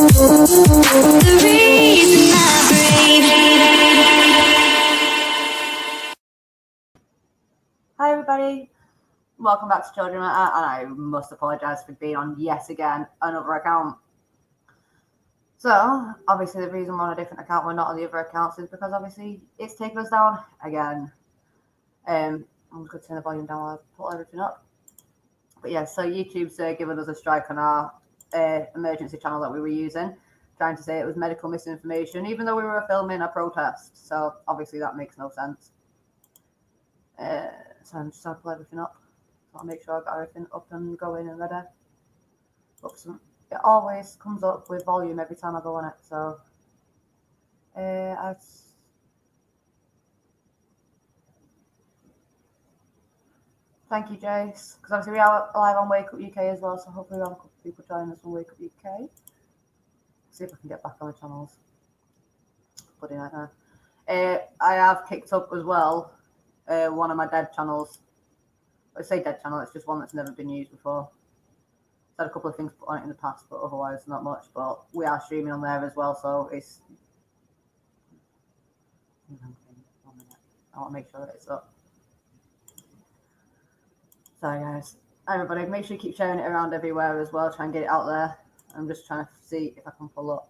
Hi everybody, welcome back to Children Matter, and I must apologise for being on yet again another account. So, obviously the reason we're on a different account, we're not on the other accounts, is because obviously it's taken us down again. I'm just going to turn the volume down while I pull everything up. But yeah, so YouTube's given us a strike on our emergency channel that we were using, trying to say it was medical misinformation, even though we were filming a protest. So obviously that makes no sense. So I'm just going to pull everything up. So I'll make sure I've got everything up and going and ready. Oops, it always comes up with volume every time I go on it. So thank you, Jace, because obviously we are live on Wake Up UK as well, so hopefully we'll have a couple of people join us on Wake Up UK. See if I can get back on the channels. Bloody nightmare. I have kicked up as well one of my dead channels. I say dead channel, it's just one that's never been used before. I've had a couple of things put on it in the past, but otherwise not much. But we are streaming on there as well, so it's... I want to make sure that it's up. Sorry guys. Everybody, make sure you keep sharing it around everywhere as well. Try and get it out there. I'm just trying to see if I can pull up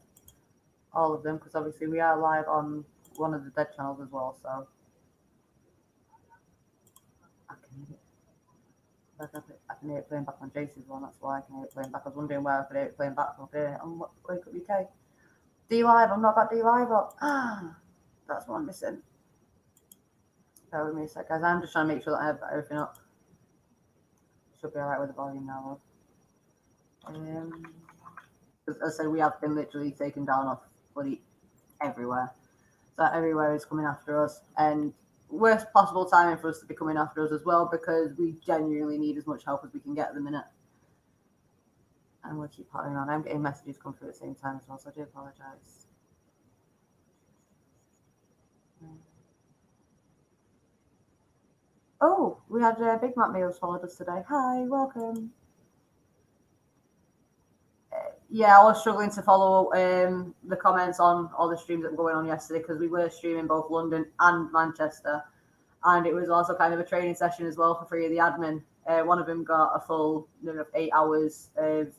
all of them, because obviously we are live on one of the dead channels as well, so I can hear it playing back on Jason's one. That's why I can hear it playing back. I was wondering where I could hear it playing back from here on Wake Up UK. D Live, I've not got D Live up. That's what I'm missing. Bear with me a sec, guys. I'm just trying to make sure that I have everything up. Should be alright with the volume now. As I said, we have been literally taken down off bloody everywhere. So everywhere is coming after us, and worst possible timing for us to be coming after us as well, because we genuinely need as much help as we can get at the minute. And we'll keep potting on. I'm getting messages come through at the same time as well, so I do apologise. Oh, we had Big Mac Meals followed us today. Hi, welcome. Yeah, I was struggling to follow the comments on all the streams that were going on yesterday, because we were streaming both London and Manchester, and it was also kind of a training session as well for three of the admin. One of them got a full 8 hours of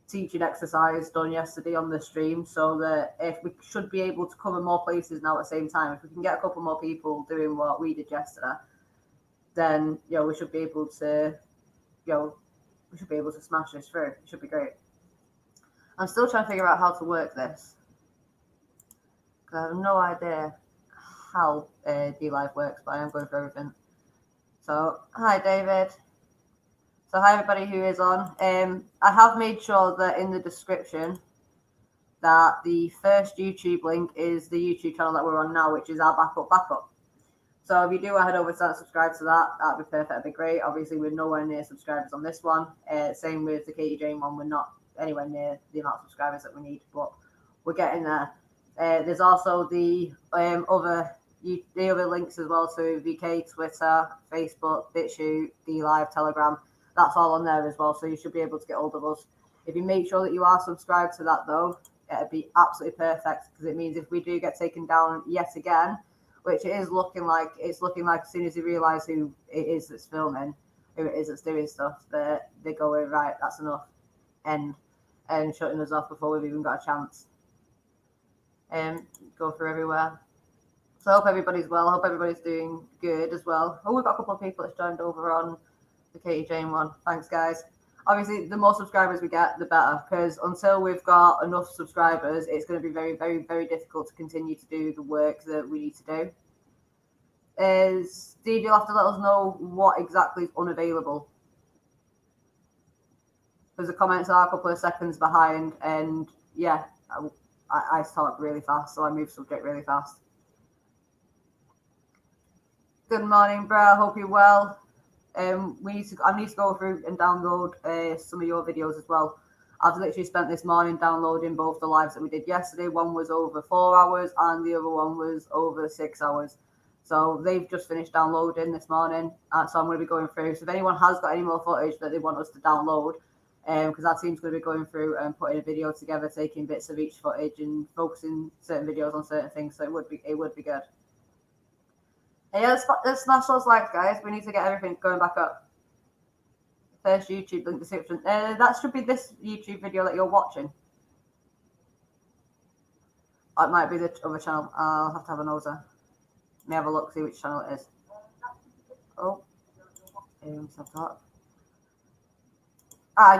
teaching exercise done yesterday on the stream, so that if we should be able to cover more places now at the same time, if we can get a couple more people doing what we did yesterday, then we should be able to smash this through. It should be great. I'm still trying to figure out how to work this, because I have no idea how D-Live works, but I am going through everything. So, hi David. So hi everybody who is on. I have made sure that in the description that the first YouTube link is the YouTube channel that we're on now, which is our backup. So if you do head over to that, subscribe to that, that'd be perfect, that'd be great. Obviously, we're nowhere near subscribers on this one. Same with the Katie-Jayne one, we're not anywhere near the amount of subscribers that we need, but we're getting there. There's also the other links as well, so VK, Twitter, Facebook, BitChute, D-Live, Telegram. That's all on there as well, so you should be able to get hold of us. If you make sure that you are subscribed to that, though, it'd be absolutely perfect, because it means if we do get taken down yet again, which it is looking like as soon as you realise who it is that's filming, who it is that's doing stuff, that they go, right, that's enough, and shutting us off before we've even got a chance. Go through everywhere. So I hope everybody's well. I hope everybody's doing good as well. Oh, we've got a couple of people that's joined over on the Katie-Jayne one. Thanks, guys. Obviously, the more subscribers we get, the better, because until we've got enough subscribers, it's going to be very, very, very difficult to continue to do the work that we need to do. Steve, you'll have to let us know what exactly is unavailable, because the comments are a couple of seconds behind, and yeah, I talk really fast, so I move subject really fast. Good morning, bro. I hope you're well. I need to go through and download some of your videos as well. I've literally spent this morning downloading both the lives that we did yesterday. One was over 4 hours and the other one was over 6 hours. So they've just finished downloading this morning. So I'm going to be going through. So if anyone has got any more footage that they want us to download, because our team's going to be going through and putting a video together, taking bits of each footage and focusing certain videos on certain things. So it would be good. And yeah, let's smash those likes, guys. We need to get everything going back up. First YouTube link description. That should be this YouTube video that you're watching. It might be the other channel. I'll have to have a nose there. Let me have a look, see which channel it is. Oh, self-talk.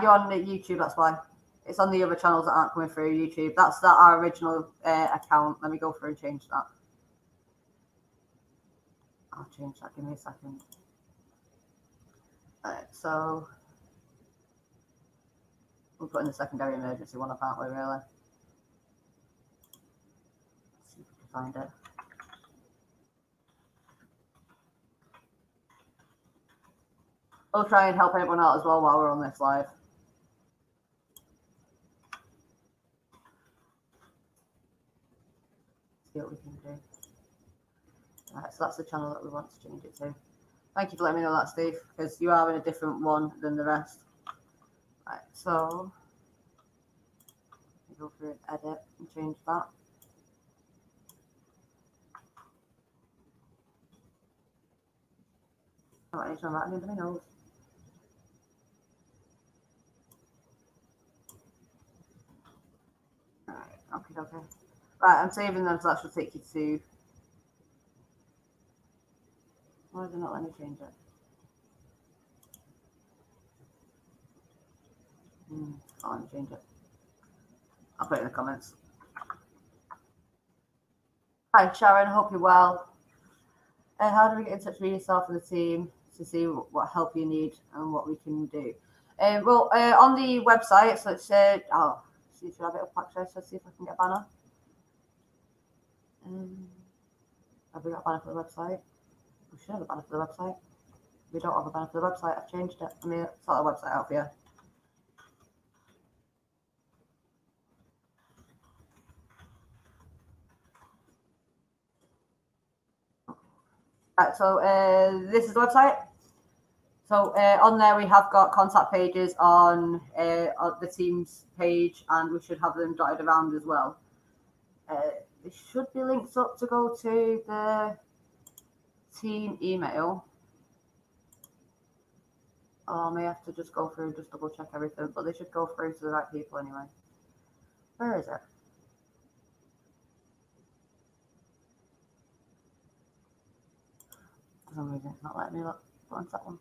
You're on the YouTube, that's why. It's on the other channels that aren't coming through YouTube. That's our original account. Let me go through and change that. I'll change that. Give me a second. Alright, so we'll put in the secondary emergency one, aren't we, really? Let's see if we can find it. We'll try and help everyone out as well while we're on this live. See what we can do. Right, so that's the channel that we want to change it to. Thank you for letting me know that, Steve, because you are in a different one than the rest. Right, so go through edit and change that. Oh, I need to write anybody knows. Okay. Right, I'm saving them, so that should take you to. Why did it not let me change it? Can't let me change it. I'll put it in the comments. Hi, Sharon. Hope you're well. How do we get in touch with yourself and the team to see what help you need and what we can do? Well, on the website, so it's see if you have it up actually. So see if I can get a banner. Have we got a banner for the website? We should have a banner for the website. We don't have a banner for the website. I've changed it. Let me sort the website out for you. Right, so this is the website. So on there we have got contact pages on the team's page, and we should have them dotted around as well. There should be links up to go to the team email. I may have to just go through and just double check everything, but they should go through to the right people anyway. Where is it? For some reason it's not letting me look. Go that one.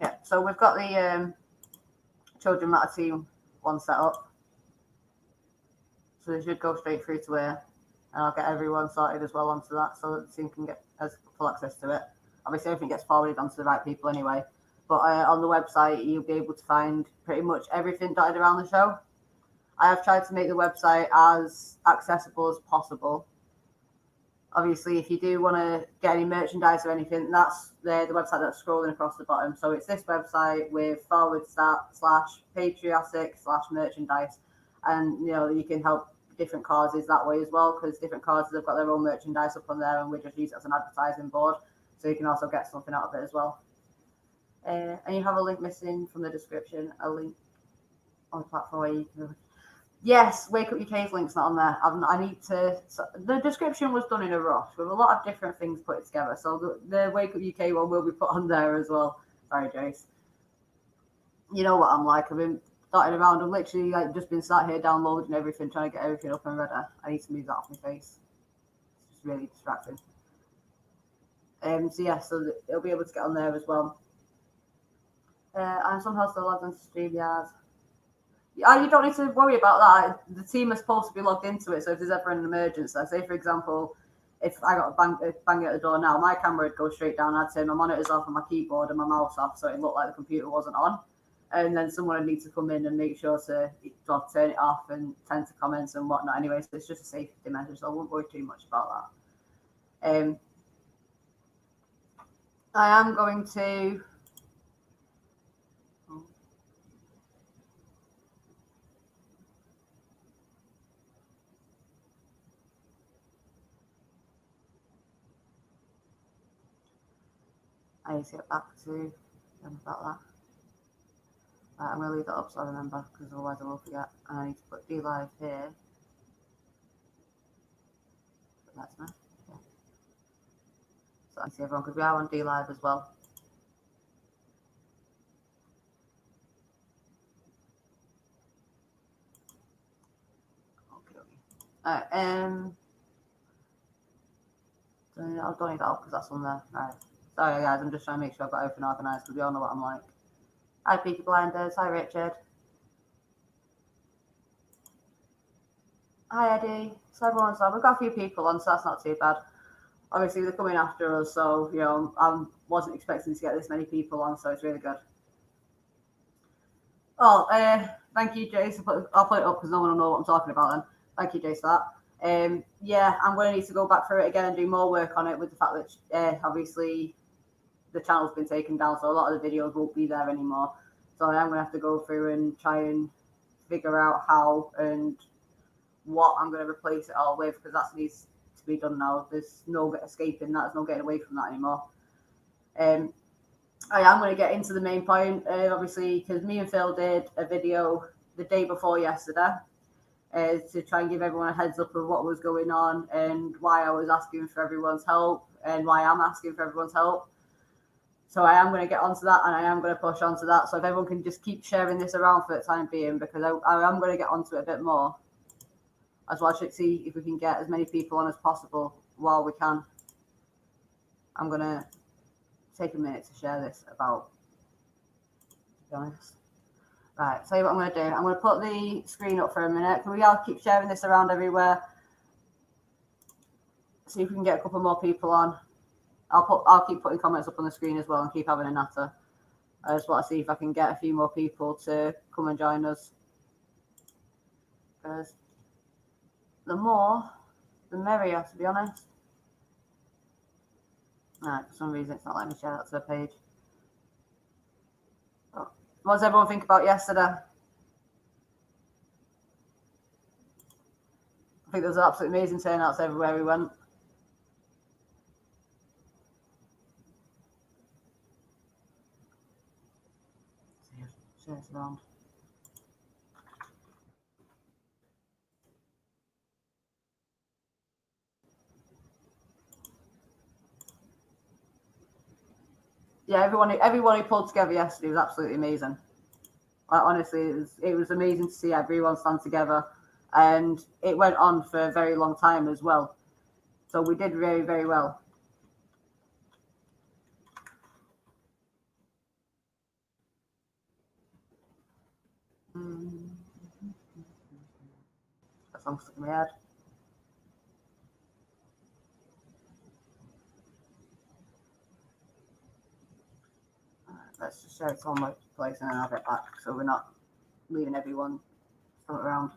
Yeah, so we've got the Children Matter Team one set up. So they should go straight through to here. And I'll get everyone sorted as well onto that so that the team can get full access to it. Obviously, everything gets forwarded onto the right people anyway. But on the website, you'll be able to find pretty much everything dotted around the show. I have tried to make the website as accessible as possible. Obviously, if you do want to get any merchandise or anything, that's the website that's scrolling across the bottom. So it's this website with /patriotic/merchandise. And, you can help different causes that way as well, because different causes have got their own merchandise up on there, and we just use it as an advertising board. So you can also get something out of it as well. And you have a link missing from the description, a link on the platform where you can. Yes, Wake Up UK's link's not on there. I need to. So the description was done in a rush with a lot of different things put together. So the Wake Up UK one will be put on there as well. Sorry, Jace. You know what I'm like. I've been starting around. I've literally just been sat here downloading everything, trying to get everything up and ready. I need to move that off my face. It's just really distracting. So yeah, so it'll be able to get on there as well. I'm somehow still logged into StreamYard. You don't need to worry about that. The team is supposed to be logged into it, so if there's ever an emergency, say for example, if I got a bang at the door now, my camera would go straight down. I'd turn my monitors off and my keyboard and my mouse off, so it looked like the computer wasn't on. And then someone would need to come in and make sure to turn it off and tend to comments and whatnot. Anyway, so it's just a safety measure, so I won't worry too much about that. I am going to. I need to get back to them about that. Right, I'm going to leave that up so I remember, because otherwise I will forget. And I need to put D live here. But that's nice. Yeah. So I can see everyone, because we are on D live as well. Okay. Alright, I don't need that up because that's on there. Right. Sorry guys, I'm just trying to make sure I've got everything organised because we all know what I'm like. Hi Peaky Blinders, hi Richard. Hi Eddie. So everyone's on. We've got a few people on, so that's not too bad. Obviously they're coming after us, so you know, I wasn't expecting to get this many people on, so it's really good. Oh, thank you, Jace. I'll put it up because no one will know what I'm talking about then. Thank you, Jace, for that. Yeah, I'm going to need to go back through it again and do more work on it with the fact that obviously the channel's been taken down, so a lot of the videos won't be there anymore. So I am going to have to go through and try and figure out how and what I'm going to replace it all with, because that needs to be done now. There's no escaping that. There's no getting away from that anymore. I am going to get into the main point, obviously, because me and Phil did a video the day before yesterday to try and give everyone a heads up of what was going on and why I was asking for everyone's help and why I'm asking for everyone's help. So I am going to get onto that and I am going to push onto that. So if everyone can just keep sharing this around for the time being, because I am going to get onto it a bit more as well. I should see if we can get as many people on as possible while we can. I'm going to take a minute to share this about, to be honest. Right, tell you what I'm going to do. I'm going to put the screen up for a minute. Can we all keep sharing this around everywhere? See if we can get a couple more people on. I'll keep putting comments up on the screen as well and keep having a natter. I just want to see if I can get a few more people to come and join us. Because the more, the merrier, to be honest. Right, for some reason it's not letting me share that to the page. Oh. What does everyone think about yesterday? I think there was an absolutely amazing turnouts everywhere we went. Share this around. Yeah, everyone who pulled together yesterday was absolutely amazing. Like, honestly, it was amazing to see everyone stand together, and it went on for a very long time as well. So we did very, very well. That song's stuck in my head. Let's just share it to one more place and then I'll get back, so we're not leaving everyone still around.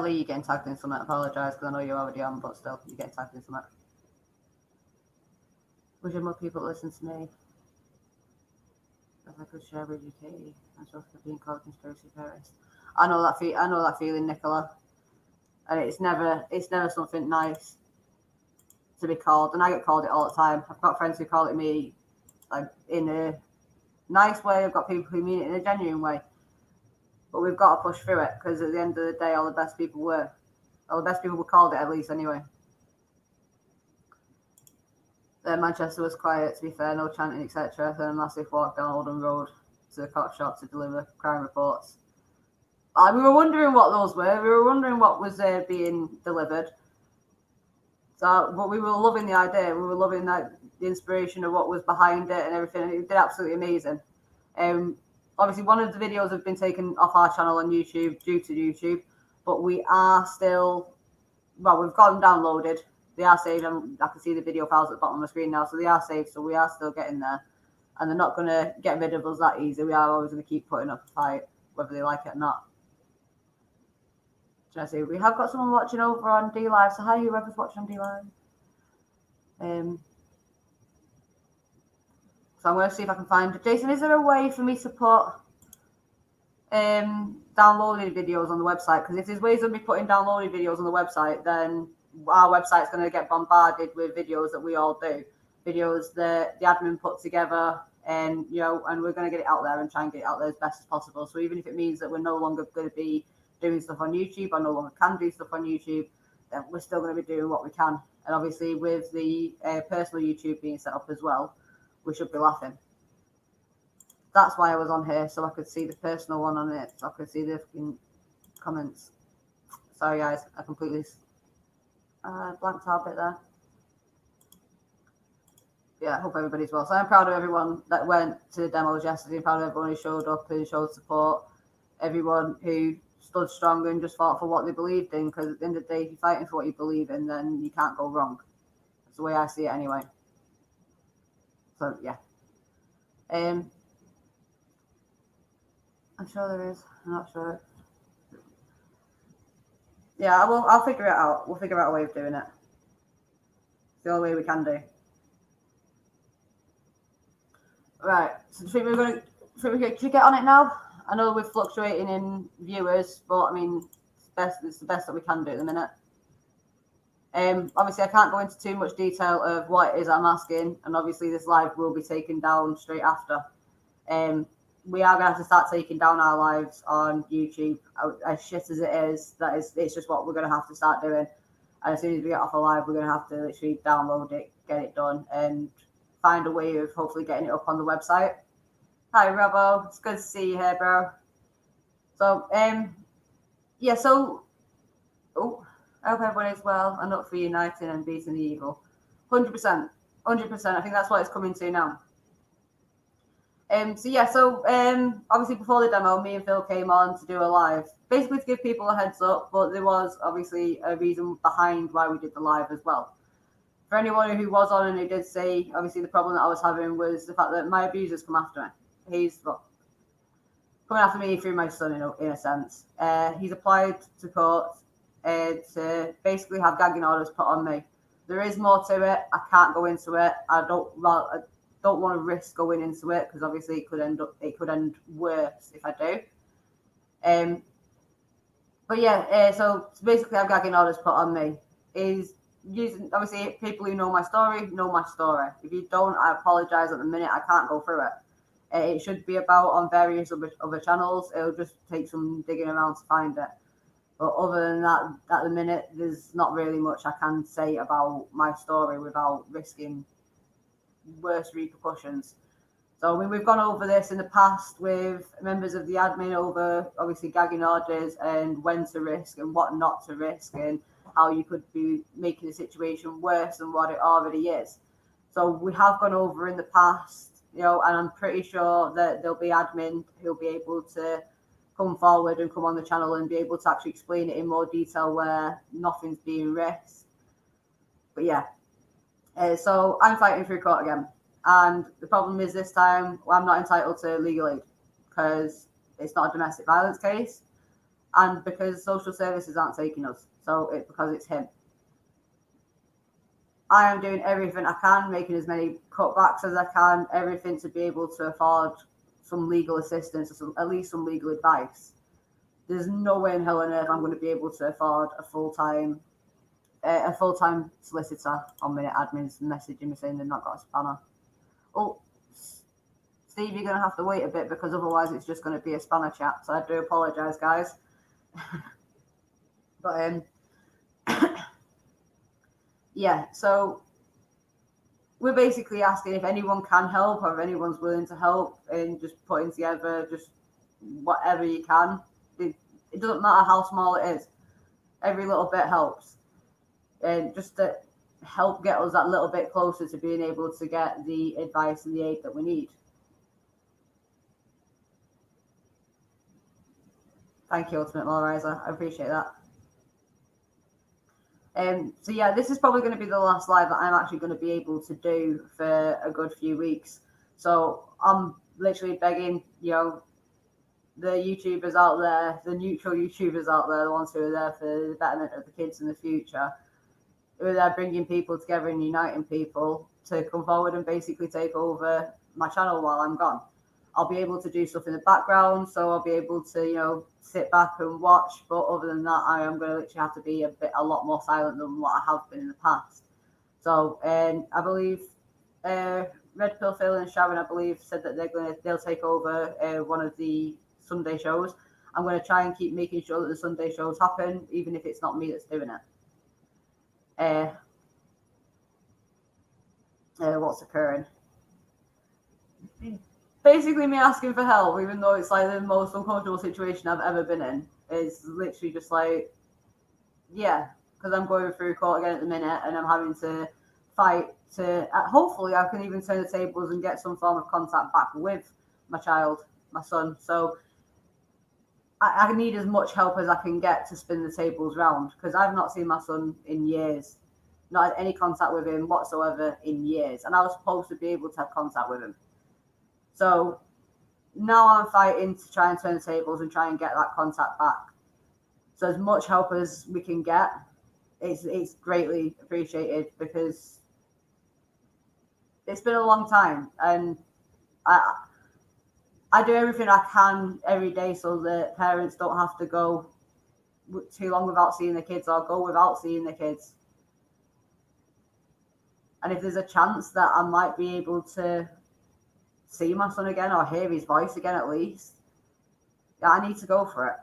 Lee, you're getting tagged in something. I apologise because I know you're already on, but still, you're getting tagged in something. Wish more people listen to me. If I could share with you, Katie, I'm sorry for being called conspiracy theorist. I know that feeling, Nicola. And it's never something nice to be called, and I get called it all the time. I've got friends who call it me like in a nice way. I've got people who mean it in a genuine way. But we've got to push through it, because at the end of the day, all the best people were called it, at least anyway. Manchester was quiet, to be fair, no chanting, etc. Then a massive walk down Oldham Road to the cop shop to deliver crime reports. We were wondering what those were. We were wondering what was being delivered. So, but we were loving the idea. We were loving the inspiration of what was behind it and everything. And it did absolutely amazing. Obviously, one of the videos have been taken off our channel on YouTube due to YouTube, but we are still, well, we've got them downloaded. They are saved, and I can see the video files at the bottom of the screen now, so they are saved, so we are still getting there. And they're not going to get rid of us that easy. We are always going to keep putting up a fight, whether they like it or not. Jesse, we have got someone watching over on D Live, so hi, whoever's watching on D Live. So I'm going to see if I can find it. Jason, is there a way for me to put downloaded videos on the website, because if there's ways of me putting downloaded videos on the website, then our website's going to get bombarded with videos that we all do, videos that the admin put together, and and we're going to get it out there and try and get it out there as best as possible. So even if it means that we're no longer going to be doing stuff on YouTube, or no longer can do stuff on YouTube, then we're still going to be doing what we can. And obviously with the personal YouTube being set up as well, we should be laughing. That's why I was on here, so I could see the personal one on it, so I could see the comments. Sorry guys, I completely blanked out a bit there. Yeah, I hope everybody's well. So I'm proud of everyone that went to the demos yesterday. I'm proud of everyone who showed up and showed support. Everyone who stood strong and just fought for what they believed in, because at the end of the day, if you're fighting for what you believe in, then you can't go wrong. That's the way I see it anyway. So yeah. I'm sure there is. I'm not sure. Yeah, I'll figure it out. We'll figure out a way of doing it. It's the only way we can do. Right. So should we get on it now? I know we're fluctuating in viewers, but I mean, it's the best that we can do at the minute. Obviously, I can't go into too much detail of what it is I'm asking, and obviously this live will be taken down straight after. We are going to have to start taking down our lives on YouTube. As shit as it is, it's just what we're going to have to start doing. And as soon as we get off a live, we're going to have to literally download it, get it done, and find a way of hopefully getting it up on the website. Hi, Robbo. It's good to see you here, bro. So, yeah, so, I hope everyone is well and up for uniting and beating the evil. 100%. 100%. I think that's what it's coming to now. So obviously before the demo, me and Phil came on to do a live, basically to give people a heads up, but there was obviously a reason behind why we did the live as well. For anyone who was on and who did say, obviously the problem that I was having was the fact that my abuser's come after me. He's coming after me through my son in a sense. He's applied to court to basically have gagging orders put on me. There is more to it. I can't go into it. I don't want to risk going into it, because obviously it could end worse if I do. But yeah, so basically have gagging orders put on me. Is using, obviously people who know my story know my story. If you don't, I apologize at the minute. I can't go through it. It should be about on various other channels. It'll just take some digging around to find it. But other than that, at the minute, there's not really much I can say about my story without risking worse repercussions. So I mean, we've gone over this in the past with members of the admin over obviously gagging orders and when to risk and what not to risk, and how you could be making the situation worse than what it already is. So we have gone over in the past, and I'm pretty sure that there'll be admin who'll be able to come forward and come on the channel and be able to actually explain it in more detail where nothing's being risked. But yeah, so I'm fighting through court again. And the problem is this time I'm not entitled to legal aid because it's not a domestic violence case, and because social services aren't taking us. So because it's him. I am doing everything I can, making as many cutbacks as I can, everything to be able to afford some legal assistance, or at least some legal advice. There's no way in hell on earth I'm going to be able to afford a full-time solicitor. On minute admins messaging me saying they've not got a spanner. Oh, Steve, you're going to have to wait a bit, because otherwise it's just going to be a spanner chat. So I do apologise, guys. But yeah, so we're basically asking if anyone can help, or if anyone's willing to help in just putting together just whatever you can. It doesn't matter how small it is. Every little bit helps. And just to help get us that little bit closer to being able to get the advice and the aid that we need. Thank you, Ultimate Molarizer. I appreciate that. So yeah, this is probably going to be the last live that I'm actually going to be able to do for a good few weeks. So I'm literally begging, the YouTubers out there, the neutral YouTubers out there, the ones who are there for the betterment of the kids in the future, who are there bringing people together and uniting people to come forward and basically take over my channel while I'm gone. I'll be able to do stuff in the background, so I'll be able to, sit back and watch. But other than that, I am going to literally have to be a lot more silent than what I have been in the past. So, I believe Red Pill Phil and Sharon, I believe, said that they'll take over one of the Sunday shows. I'm going to try and keep making sure that the Sunday shows happen, even if it's not me that's doing it. What's occurring? Basically, me asking for help, even though it's like the most uncomfortable situation I've ever been in, is literally just like, yeah, because I'm going through court again at the minute, and I'm having to fight to. Hopefully, I can even turn the tables and get some form of contact back with my child, my son. So I need as much help as I can get to spin the tables round, because I've not seen my son in years, not had any contact with him whatsoever in years, and I was supposed to be able to have contact with him. So now I'm fighting to try and turn the tables and try and get that contact back. So as much help as we can get, it's greatly appreciated, because it's been a long time, and I do everything I can every day so that parents don't have to go too long without seeing the kids, or go without seeing the kids. And if there's a chance that I might be able to see my son again, or hear his voice again at least, yeah, I need to go for it.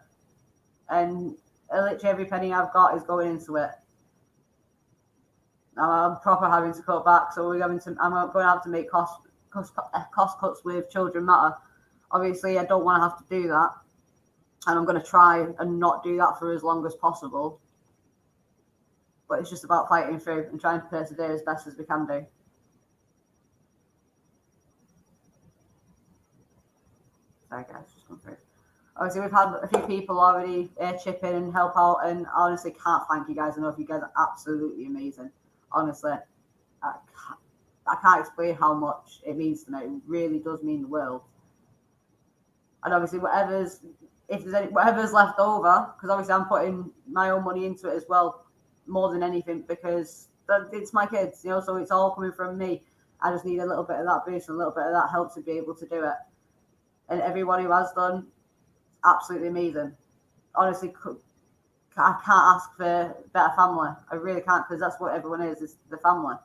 And literally every penny I've got is going into it. I'm proper having to cut back, so I'm going to have to make cost cuts with Children Matter. Obviously, I don't want to have to do that, and I'm going to try and not do that for as long as possible. But it's just about fighting through and trying to persevere as best as we can do. Sorry, guys, just come through. Obviously, we've had a few people already chip in and help out, and I honestly can't thank you guys enough. You guys are absolutely amazing. Honestly, I can't explain how much it means to me. It really does mean the world. And obviously, whatever's left over, because obviously I'm putting my own money into it as well, more than anything, because it's my kids, so it's all coming from me. I just need a little bit of that boost and a little bit of that help to be able to do it. And everyone who has done, absolutely amazing. Honestly, I can't ask for better family. I really can't, because that's what everyone is the family.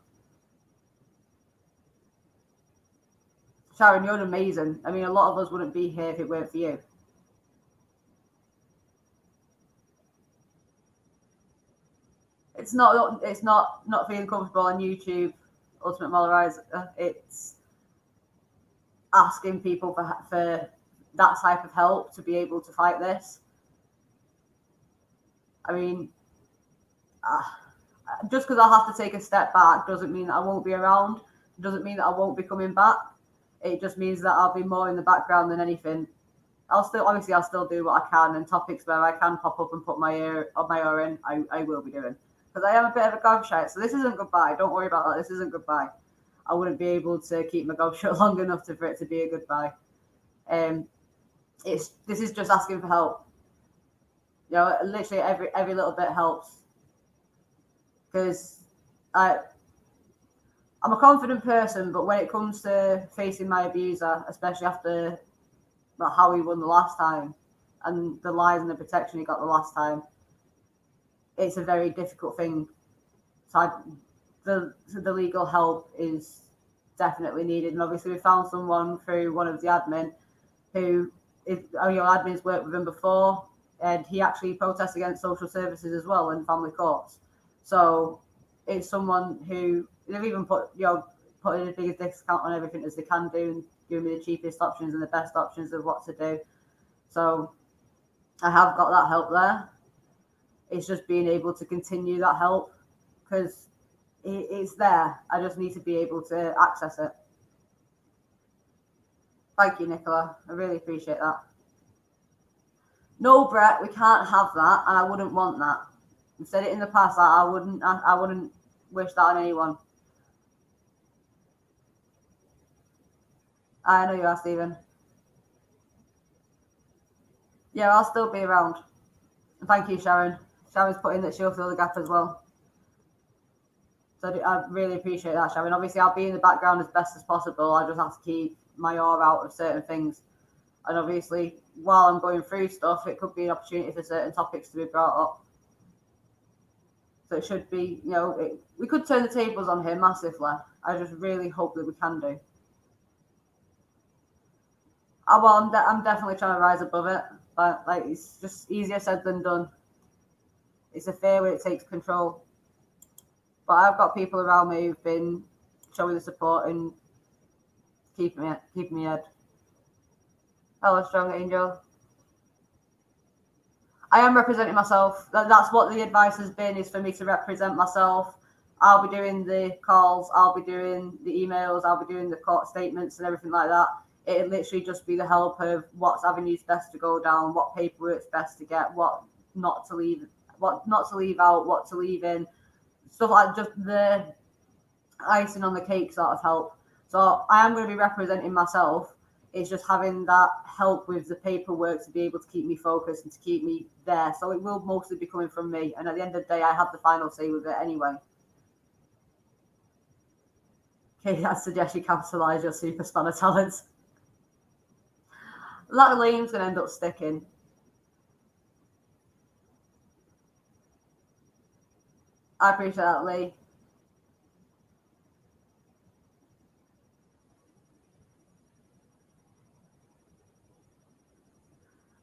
Sharon, you're amazing. I mean, a lot of us wouldn't be here if it weren't for you. It's not feeling comfortable on YouTube, Ultimate Molarizer. It's asking people for that type of help to be able to fight this. I mean, just because I'll have to take a step back doesn't mean that I won't be around. It doesn't mean that I won't be coming back. It just means that I'll be more in the background than anything. I'll still do what I can, and topics where I can pop up and put my ear in, I will be doing. Because I am a bit of a gob shite, so this isn't goodbye. Don't worry about that. This isn't goodbye. I wouldn't be able to keep my gob shut long enough for it to be a goodbye. This is just asking for help. Literally every little bit helps. Because I'm a confident person, but when it comes to facing my abuser, especially after how he won the last time and the lies and the protection he got the last time, it's a very difficult thing. So the legal help is definitely needed. And obviously we found someone through one of the admin who admin's worked with him before, and he actually protests against social services as well in family courts. So it's someone who they've even put in the biggest discount on everything as they can do, and giving me the cheapest options and the best options of what to do. So I have got that help there. It's just being able to continue that help, because it's there. I just need to be able to access it. Thank you, Nicola. I really appreciate that. No, Brett, we can't have that, and I wouldn't want that. I've said it in the past. I wouldn't wish that on anyone. I know you are, Stephen. Yeah, I'll still be around. Thank you, Sharon. Sharon's put in that she'll fill the gap as well. So I really appreciate that, Sharon. Obviously, I'll be in the background as best as possible. I just have to keep my awe out of certain things. And obviously, while I'm going through stuff, it could be an opportunity for certain topics to be brought up. So it should be, we could turn the tables on him massively. I just really hope that we can do. I'm definitely trying to rise above it, but it's just easier said than done. It's a fear when it takes control. But I've got people around me who've been showing the support and keeping me head. Hello, Strong Angel. I am representing myself. That's what the advice has been, is for me to represent myself. I'll be doing the calls, I'll be doing the emails, I'll be doing the court statements and everything like that. It'll literally just be the help of what's avenues best to go down, what paperwork's best to get, what not to leave out, what to leave in. Stuff like just the icing on the cake sort of help. So I am going to be representing myself. It's just having that help with the paperwork to be able to keep me focused and to keep me there. So it will mostly be coming from me. And at the end of the day, I have the final say with it anyway. Okay, I suggest you capitalise your super spanner talents. That name's going to end up sticking. I appreciate that, Lee.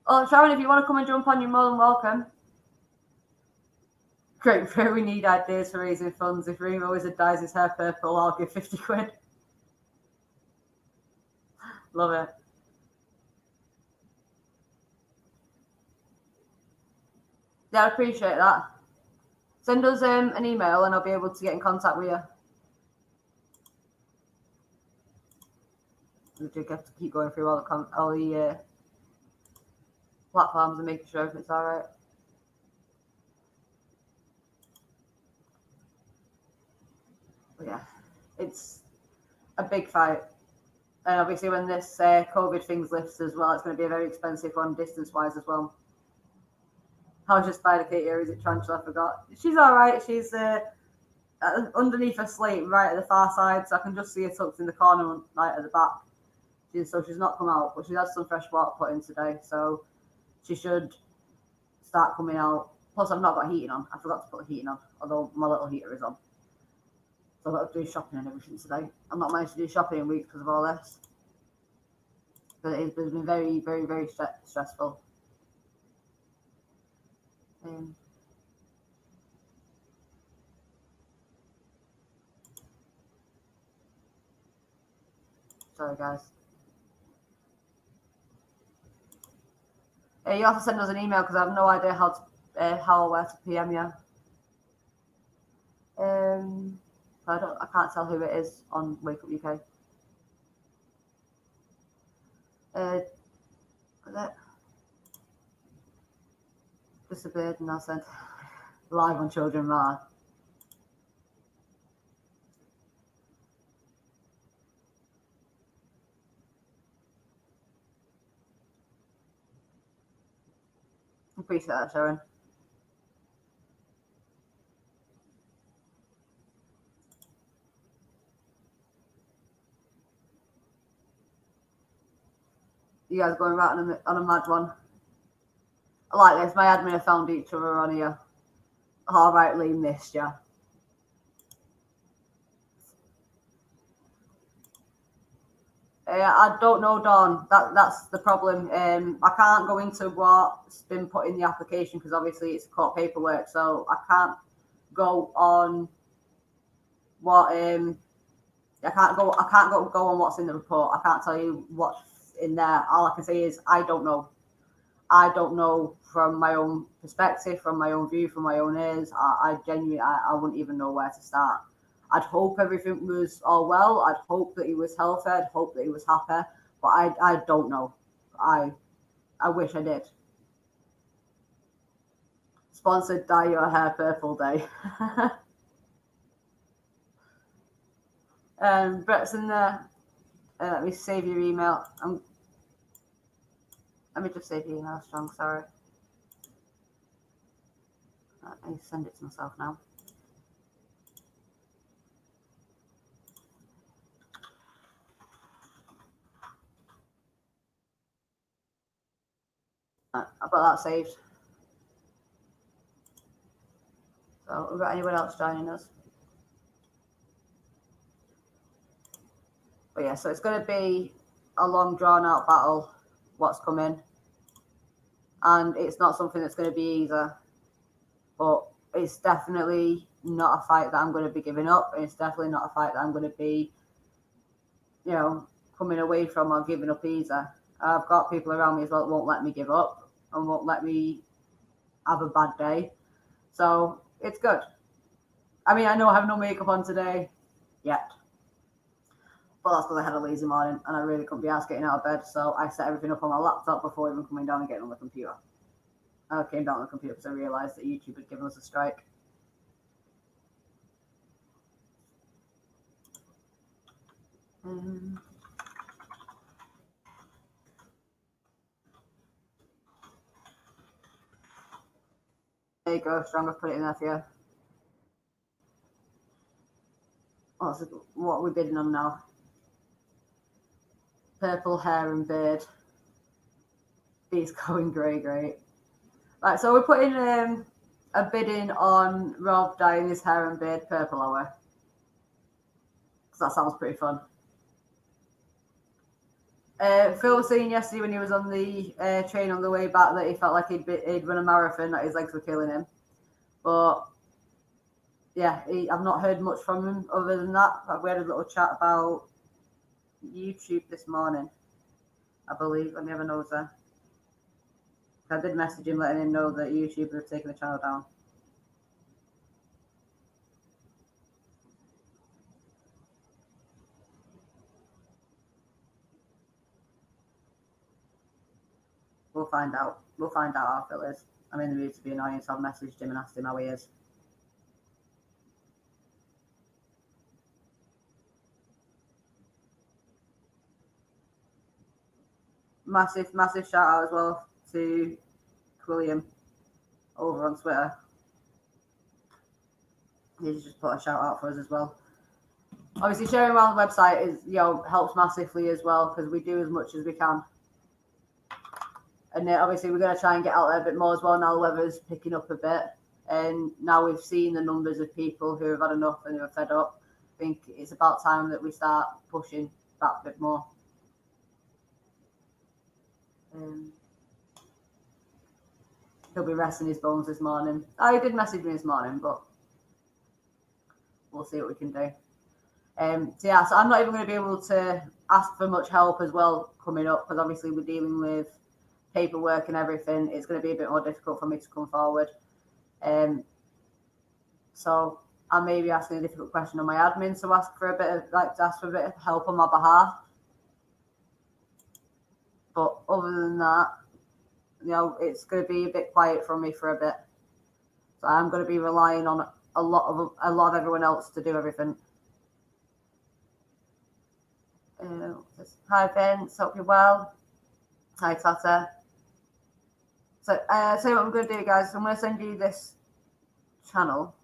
Oh, Sharon, if you want to come and jump on, you're more than welcome. Great, we need ideas for raising funds. If Remo Wizard dyes his hair purple, I'll give 50 quid. Love it. Yeah, I appreciate that. Send us an email and I'll be able to get in contact with you. We do have to keep going through all the platforms and making sure everything's all right. But yeah, it's a big fight. And obviously when this COVID things lifts as well, it's going to be a very expensive one distance-wise as well. How's your spider, Katie, or is it Tarantula? I forgot. She's all right. She's underneath a slate right at the far side, so I can just see her tucked in the corner right at the back. So she's not come out, but she has some fresh water put in today, so she should start coming out. Plus, I've not got heating on. I forgot to put the heating on, although my little heater is on. So I've got to do shopping and everything today. I've not managed to do shopping in weeks because of all this. But it's been very, very, very stressful. Sorry, guys. You have to send us an email because I have no idea how or where to PM you. I can't tell who it is on Wake Up UK. Disappeared and I said live on Children Matter. Appreciate that, Sharon. You guys going right on a mad one. I like this. My admin have found each other on here. All right, Lee, missed ya. I don't know, Dawn. That's the problem. I can't go into what's been put in the application because obviously it's court paperwork, so I can't go on what I can't go on what's in the report. I can't tell you what's in there. All I can say is I don't know. I don't know from my own perspective, from my own view, from my own ears. I genuinely wouldn't even know where to start. I'd hope everything was all well. I'd hope that he was healthy. I'd hope that he was happy. But I don't know. I wish I did. Sponsored Dye Your Hair Purple Day. Brett's in there. Let me save your email. Let me just save your email, Strong. Sorry. Let me send it to myself now. I've got that saved. So we've got anyone else joining us? But yeah, so it's going to be a long drawn out battle, what's coming. And it's not something that's going to be easy. But it's definitely not a fight that I'm going to be giving up. And it's definitely not a fight that I'm going to be, coming away from or giving up easy. I've got people around me as well that won't let me give up and won't let me have a bad day. So it's good. I mean, I know I have no makeup on today yet. But that's because I had a lazy morning and I really couldn't be asked getting out of bed. So I set everything up on my laptop before even coming down and getting on the computer. I came down on the computer because I realised that YouTube had given us a strike. There you go, Strong. I've put it in there for you. What are we bidding on now? Purple hair and beard. These going great. Right, so we're putting a bidding on Rob dyeing his hair and beard purple hour. Because that sounds pretty fun. Phil was saying yesterday when he was on the train on the way back that he felt like he'd run a marathon, that his legs were killing him. But yeah, I've not heard much from him other than that. We had a little chat about YouTube this morning, I believe. Let me have a nose there. I did message him letting him know that YouTube had taken the channel down. We'll find out. We'll find out how Phil is. I'm in the mood to be annoying, so I've messaged him and asked him how he is. Massive shout out as well to William over on Twitter. He's just put a shout out for us as well. Obviously, sharing around the website is helps massively as well because we do as much as we can. And obviously, we're going to try and get out there a bit more as well now the weather's picking up a bit. And now we've seen the numbers of people who have had enough and who are fed up. I think it's about time that we start pushing back a bit more. He'll be resting his bones this morning. He did message me this morning, but we'll see what we can do. So I'm not even going to be able to ask for much help as well coming up because obviously we're dealing with paperwork and everything. It's going to be a bit more difficult for me to come forward. So I may be asking a difficult question on my admin to ask for a bit of help on my behalf. But other than that, it's going to be a bit quiet from me for a bit. So I'm going to be relying on a lot of everyone else to do everything. Hi Vince, hope you're well. Hi Tata. So what I'm going to do, guys. I'm going to send you this channel.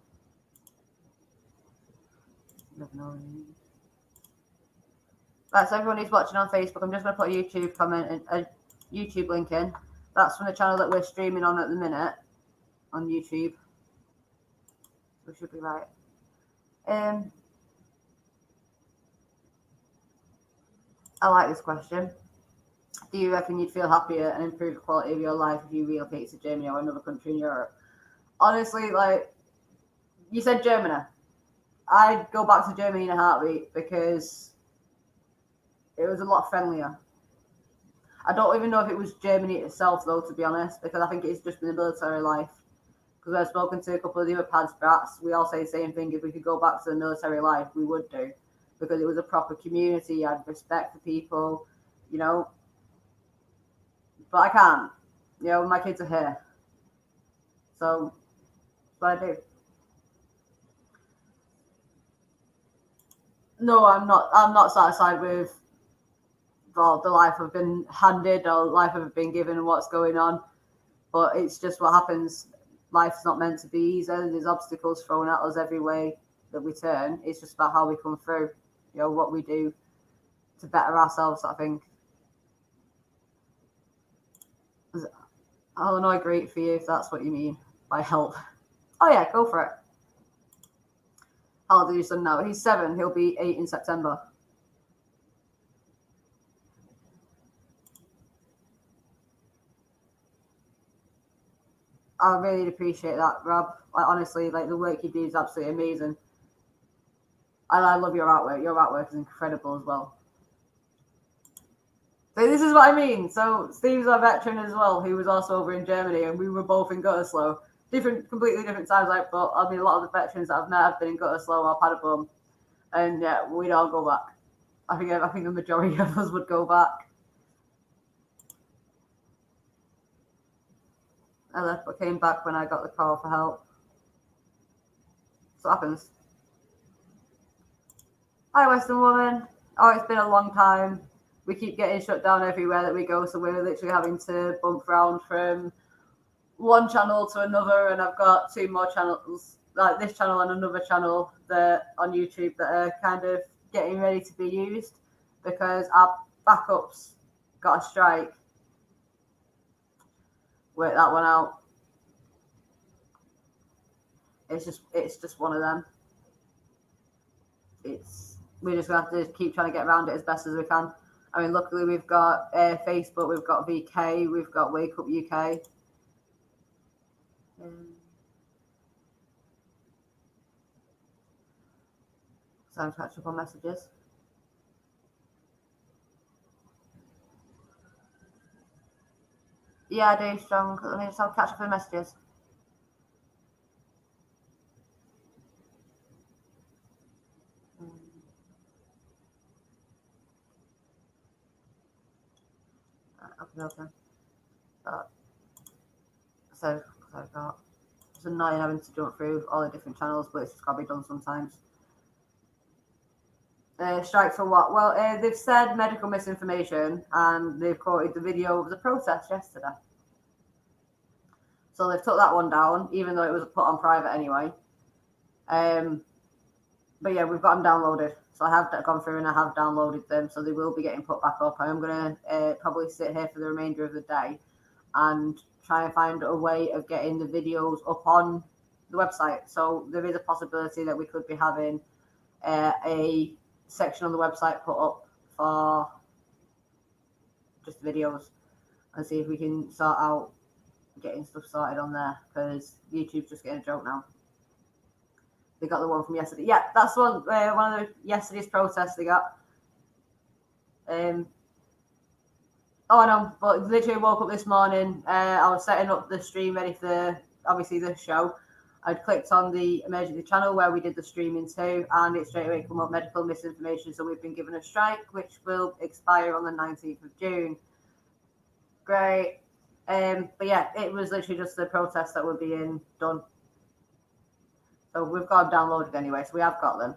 Right, so everyone who's watching on Facebook, I'm just going to put a YouTube comment and a YouTube link in. That's from the channel that we're streaming on at the minute on YouTube. We should be right. I like this question. Do you reckon you'd feel happier and improve the quality of your life if you relocate to Germany or another country in Europe? Honestly, like you said, Germany. I'd go back to Germany in a heartbeat because it was a lot friendlier. I don't even know if it was Germany itself, though, to be honest, because I think it's just been the military life. Because I've spoken to a couple of the other pads brats, we all say the same thing. If we could go back to the military life, we would do. Because it was a proper community, you had respect for people, But I can't. My kids are here. So, that's what I do. No, I'm not satisfied with the life I've been handed or the life I've been given and what's going on. But it's just what happens. Life's not meant to be easy. There's obstacles thrown at us every way that we turn. It's just about how we come through, what we do to better ourselves, I think. Illinois, great for you if that's what you mean by help. Oh yeah, go for it. How old is your son now? He's 7. He'll be 8 in September. I really appreciate that, Rob. Like, honestly, like the work you do is absolutely amazing. I love your artwork. Your artwork is incredible as well. So this is what I mean. So Steve's our veteran as well, who was also over in Germany, and we were both in Gütersloh. Completely different times. Like, but I mean, a lot of the veterans that I've met have been in Gütersloh or Paderborn, and yeah, we'd all go back. I think the majority of us would go back. I left, but came back when I got the call for help. So it happens. Hi, Western woman. Oh, it's been a long time. We keep getting shut down everywhere that we go, so we're literally having to bump around from one channel to another, and I've got 2 more channels, like this channel and another channel that on YouTube that are kind of getting ready to be used because our backups got a strike. Work that one out. It's just one of them. We're just gonna have to keep trying to get around it as best as we can. I mean, luckily we've got Facebook, we've got VK, we've got Wake Up UK. So I'm catch up on messages. Yeah, I do, strong. Let me just have catch up on messages. Okay. So I've got. It's annoying having to jump through all the different channels, but it's just got to be done sometimes. Strike for what? Well, they've said medical misinformation, and they've quoted the video of the protest yesterday. So they've took that one down, even though it was put on private anyway. But yeah, we've got them downloaded. So I have gone through and I have downloaded them, so they will be getting put back up. I'm going to probably sit here for the remainder of the day and try and find a way of getting the videos up on the website. So there is a possibility that we could be having a section on the website put up for just videos and see if we can sort out getting stuff sorted on there, because YouTube's just getting a joke now. They got the one from yesterday. Yeah, that's one of the yesterday's protests they got. Oh, I know, but literally woke up this morning. I was setting up the stream ready for obviously this show. I'd clicked on the emergency channel where we did the streaming too, and it straight away come up medical misinformation. So we've been given a strike, which will expire on the 19th of June. Great. But yeah, it was literally just the protests that were being done. So we've got them downloaded anyway, so we have got them.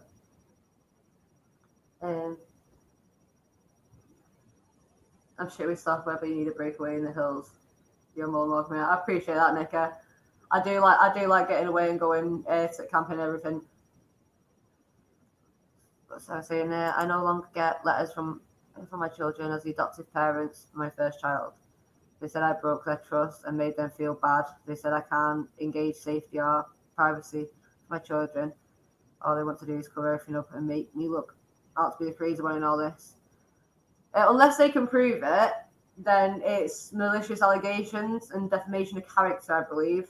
I'm shit with software, but you need a breakaway in the hills. You're more than welcome. I appreciate that, Nicker. I do like getting away and going to camping and everything. So I was saying, I no longer get letters from my children as the adoptive parents for my first child. They said I broke their trust and made them feel bad. They said I can't engage safety or privacy for my children. All they want to do is cover everything up and make me look out to be the crazy one in all this. Unless they can prove it, then it's malicious allegations and defamation of character, I believe.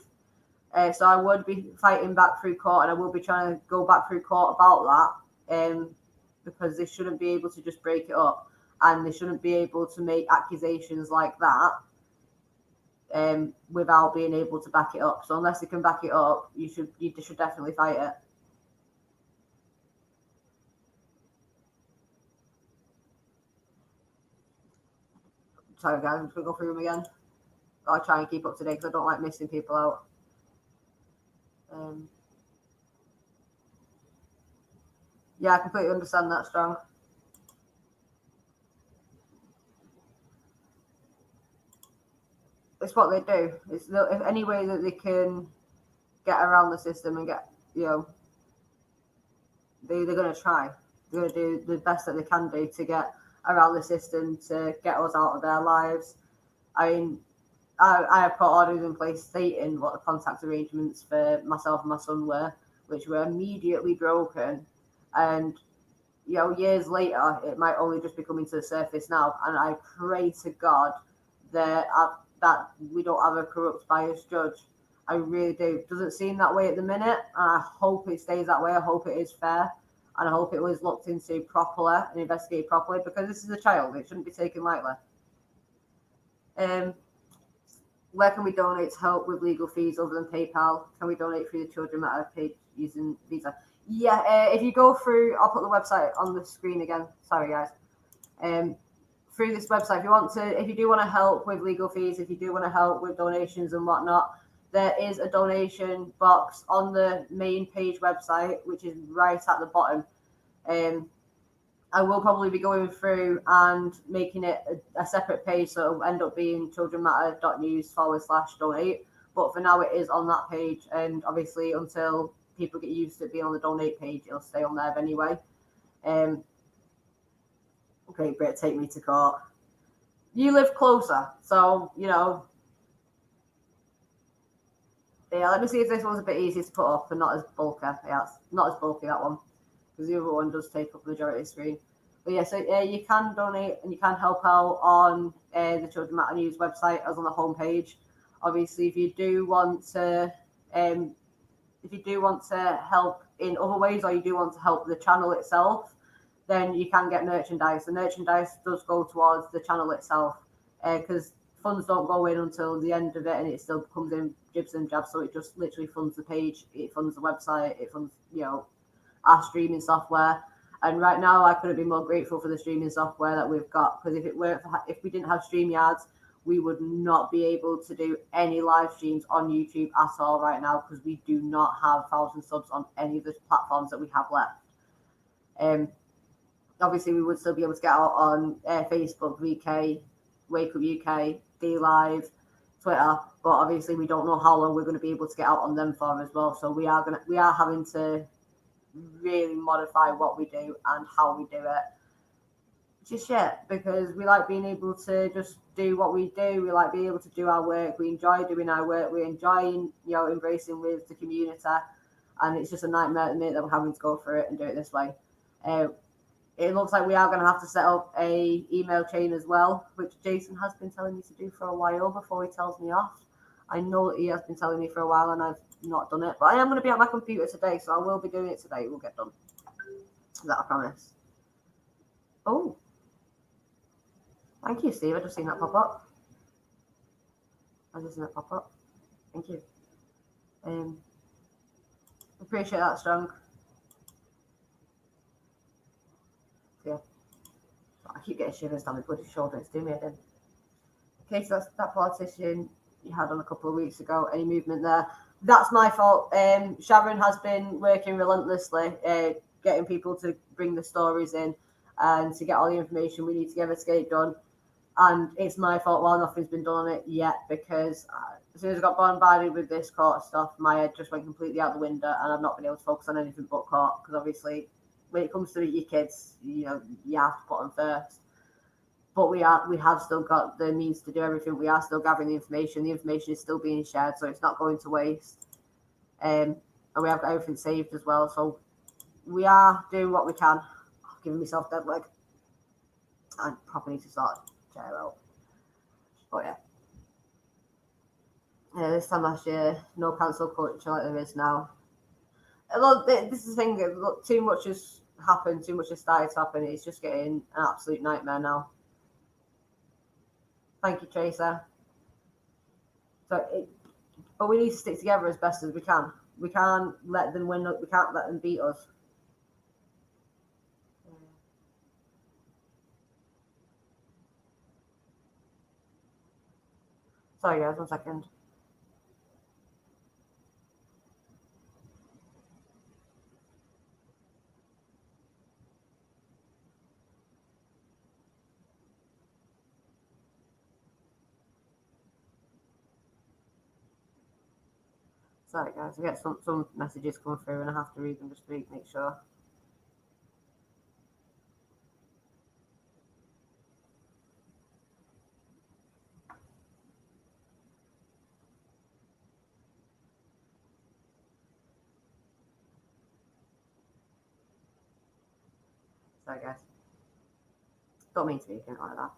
So I would be fighting back through court, and I will be trying to go back through court about that, because they shouldn't be able to just break it up, and they shouldn't be able to make accusations like that without being able to back it up. So unless they can back it up, you should definitely fight it. Sorry guys, I'm just gonna go through them again. I'll try and keep up to date because I don't like missing people out. Yeah, I completely understand that, Strong. It's what they do. It's any way that they can get around the system and get, they're going to try. They're going to do the best that they can do to get around the system to get us out of their lives. I mean, I have put orders in place stating what the contact arrangements for myself and my son were, which were immediately broken. And, years later, it might only just be coming to the surface now. And I pray to God that we don't have a corrupt, biased judge. I really do. Doesn't seem that way at the minute. And I hope it stays that way. I hope it is fair. And I hope it was looked into properly and investigated properly, because this is a child. It shouldn't be taken lightly. Where can we donate to help with legal fees other than PayPal? Can we donate through the Children Matter page using Visa? Yeah, if you go through, I'll put the website on the screen again. Sorry, guys. Through this website, if you do want to help with legal fees, if you do want to help with donations and whatnot, there is a donation box on the main page website, which is right at the bottom. I will probably be going through and making it a separate page, so it'll end up being childrenmatter.news/donate. But for now, it is on that page, and obviously, until people get used to it being on the donate page, it'll stay on there anyway. Okay, Britt, take me to court. You live closer, so yeah. Let me see if this one's a bit easier to put up and not as bulky. Yeah, it's not as bulky, that one, because the other one does take up the majority of the screen. But yeah, so you can donate and you can help out on the Children Matter News website, as on the homepage. Obviously, if you do want to help in other ways, or you do want to help the channel itself, then you can get merchandise. The merchandise does go towards the channel itself, because funds don't go in until the end of it, and it still comes in jibs and jabs. So it just literally funds the page, it funds the website, it funds our streaming software. And right now, I couldn't be more grateful for the streaming software that we've got, because if we didn't have StreamYards, we would not be able to do any live streams on YouTube at all right now, because we do not have 1,000 subs on any of the platforms that we have left. Obviously, we would still be able to get out on Facebook, VK, Wake Up UK, DLive, Twitter, but obviously we don't know how long we're going to be able to get out on them for as well. So we are having to really modify what we do and how we do it. Just yet, because we like being able to just do what we do. We like being able to do our work. We enjoy doing our work. We enjoy embracing with the community, and it's just a nightmare at the minute that we're having to go through it and do it this way. It looks like we are going to have to set up a email chain as well, which Jason has been telling me to do for a while before he tells me off. I know that he has been telling me for a while, and I've not done it, but I am going to be at my computer today, so I will be doing it today. It will get done. That I promise. Oh, thank you, Steve. I just seen that pop up. Thank you. Appreciate that, Strong. Yeah. I keep getting shivers down my bloody shoulder. It's doing me again. Okay, so that's that politician you had on a couple of weeks ago. Any movement there? That's my fault. Sharon has been working relentlessly, getting people to bring the stories in and to get all the information we need together to get it done. And it's my fault while nothing's been done on it yet, because as soon as I got bombarded with this court stuff, my head just went completely out the window, and I've not been able to focus on anything but court, because obviously when it comes to your kids, you have to put them first. But we have still got the means to do everything. We are still gathering the information. The information is still being shared, so it's not going to waste. And we have got everything saved as well. So we are doing what we can. I'm giving myself dead leg. I probably need to start chair out. But yeah, this time last year, no cancel culture like there is now. Look, this is the thing. Look, too much has happened. Too much has started to happen. It's just getting an absolute nightmare now. Thank you, Tracer. But we need to stick together as best as we can. We can't let them win. We can't let them beat us. Sorry, guys. 1 second. Sorry, guys. I get some messages coming through, and I have to read them just to make sure. Sorry, guys. Don't mean to be anything like that.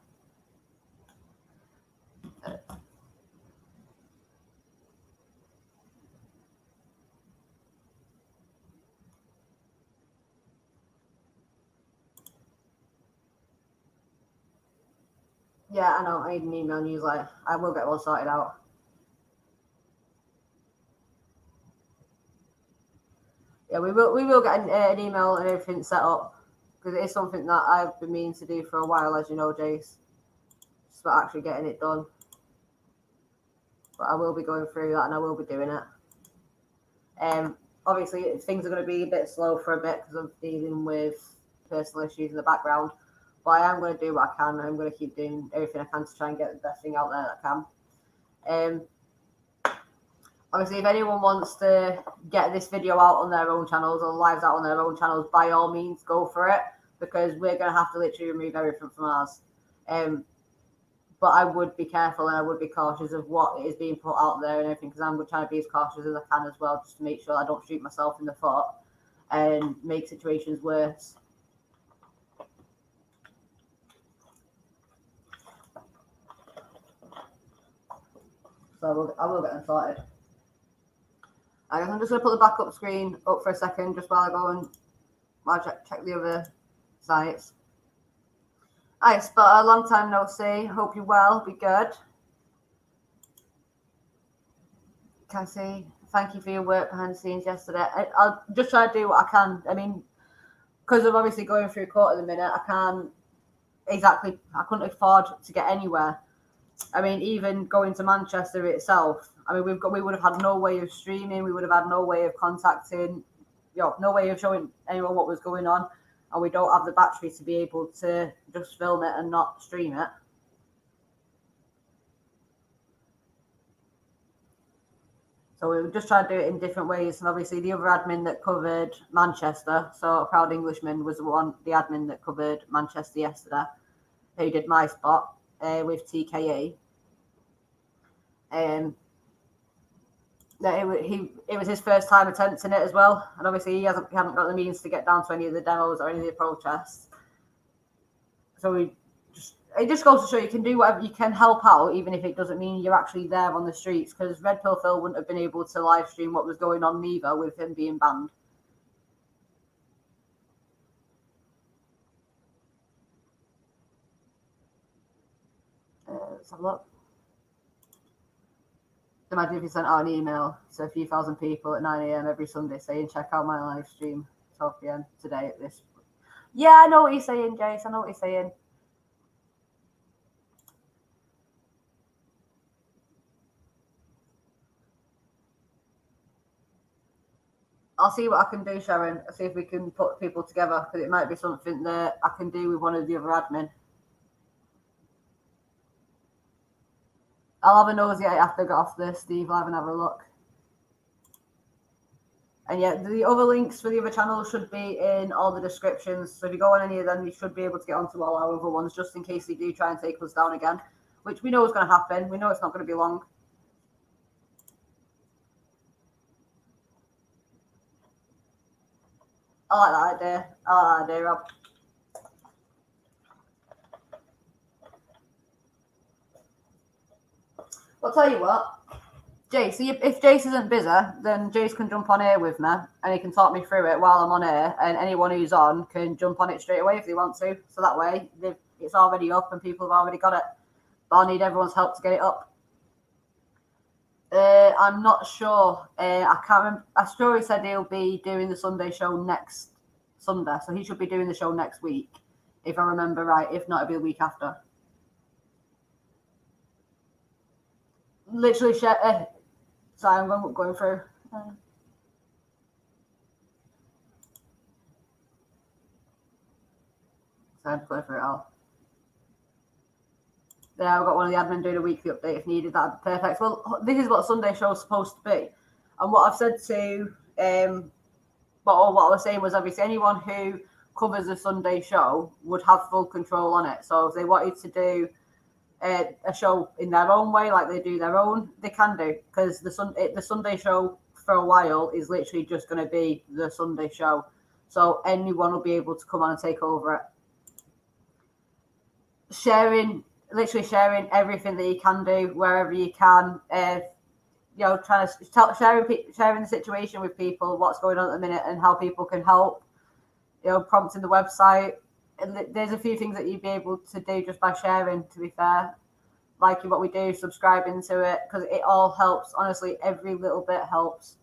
Yeah, I know. I need an email newsletter. I will get one sorted out. Yeah, we will get an email and everything set up, because it is something that I've been meaning to do for a while, as you know, Jace. Just about actually getting it done. But I will be going through that and I will be doing it. Obviously, things are going to be a bit slow for a bit because I'm dealing with personal issues in the background. But I am going to do what I can. I'm going to keep doing everything I can to try and get the best thing out there that I can. Obviously, if anyone wants to get this video out on their own channels or lives out on their own channels, by all means, go for it, because we're going to have to literally remove everything from ours. But I would be careful and I would be cautious of what is being put out there and everything, because I'm trying to be as cautious as I can as well, just to make sure I don't shoot myself in the foot and make situations worse. So I will get them sorted. I guess I'm just going to put the backup screen up for a second, just while I go and check the other sites. Nice, but a long time no see. Hope you're well. Be good. Cassie, thank you for your work behind the scenes yesterday. I'll just try to do what I can. I mean, because of obviously going through court at the minute, I couldn't afford to get anywhere. I mean, even going to Manchester itself, I mean, we would have had no way of streaming. We would have had no way of contacting, no way of showing anyone what was going on. And we don't have the battery to be able to just film it and not stream it. So we would just try to do it in different ways. And obviously the other admin that covered Manchester, so a Proud Englishman was the admin that covered Manchester yesterday, who did my spot with TKE. It was his first time attempting it as well, and obviously he hadn't got the means to get down to any of the demos or any of the protests. So it just goes to show you can do whatever you can, help out, even if it doesn't mean you're actually there on the streets. Because Red Pill Phil wouldn't have been able to live stream what was going on neither, with him being banned. Let's have a look. Imagine if you sent out an email to a few thousand people at 9 a.m. every Sunday saying, check out my live stream 12 p.m. today at this. Yeah, I know what you're saying, Jace. I know what you're saying. I'll see what I can do, Sharon. I'll see if we can put people together, because it might be something that I can do with one of the other admin. I'll have a nosy after I get off this, Steve. I'll have a look. And yeah, the other links for the other channels should be in all the descriptions. So if you go on any of them, you should be able to get onto all our other ones, just in case they do try and take us down again, which we know is going to happen. We know it's not going to be long. I like that idea. Rob. I'll tell you what, Jace, if Jace isn't busy, then Jace can jump on here with me and he can talk me through it while I'm on here, and anyone who's on can jump on it straight away if they want to. So that way it's already up and people have already got it. But I need everyone's help to get it up. I'm not sure. I can't remember. Astoria said he'll be doing the Sunday show next Sunday, so he should be doing the show next week, if I remember right. If not, it'll be the week after. Literally, sorry, I'm going through. So I'm going through it all. Yeah, I've got one of the admin doing a weekly update if needed. That'd be perfect. Well, this is what Sunday show is supposed to be. And what I've said to, what I was saying was, obviously anyone who covers a Sunday show would have full control on it. So if they wanted to do a show in their own way, like they do their own, they can do. Because the Sunday show for a while is literally just going to be the Sunday show. So anyone will be able to come on and take over it. Literally sharing everything that you can do wherever you can. Trying to sharing the situation with people, what's going on at the minute, and how people can help. Prompting the website. And there's a few things that you'd be able to do just by sharing. To be fair, liking what we do, subscribing to it, because it all helps. Honestly, every little bit helps.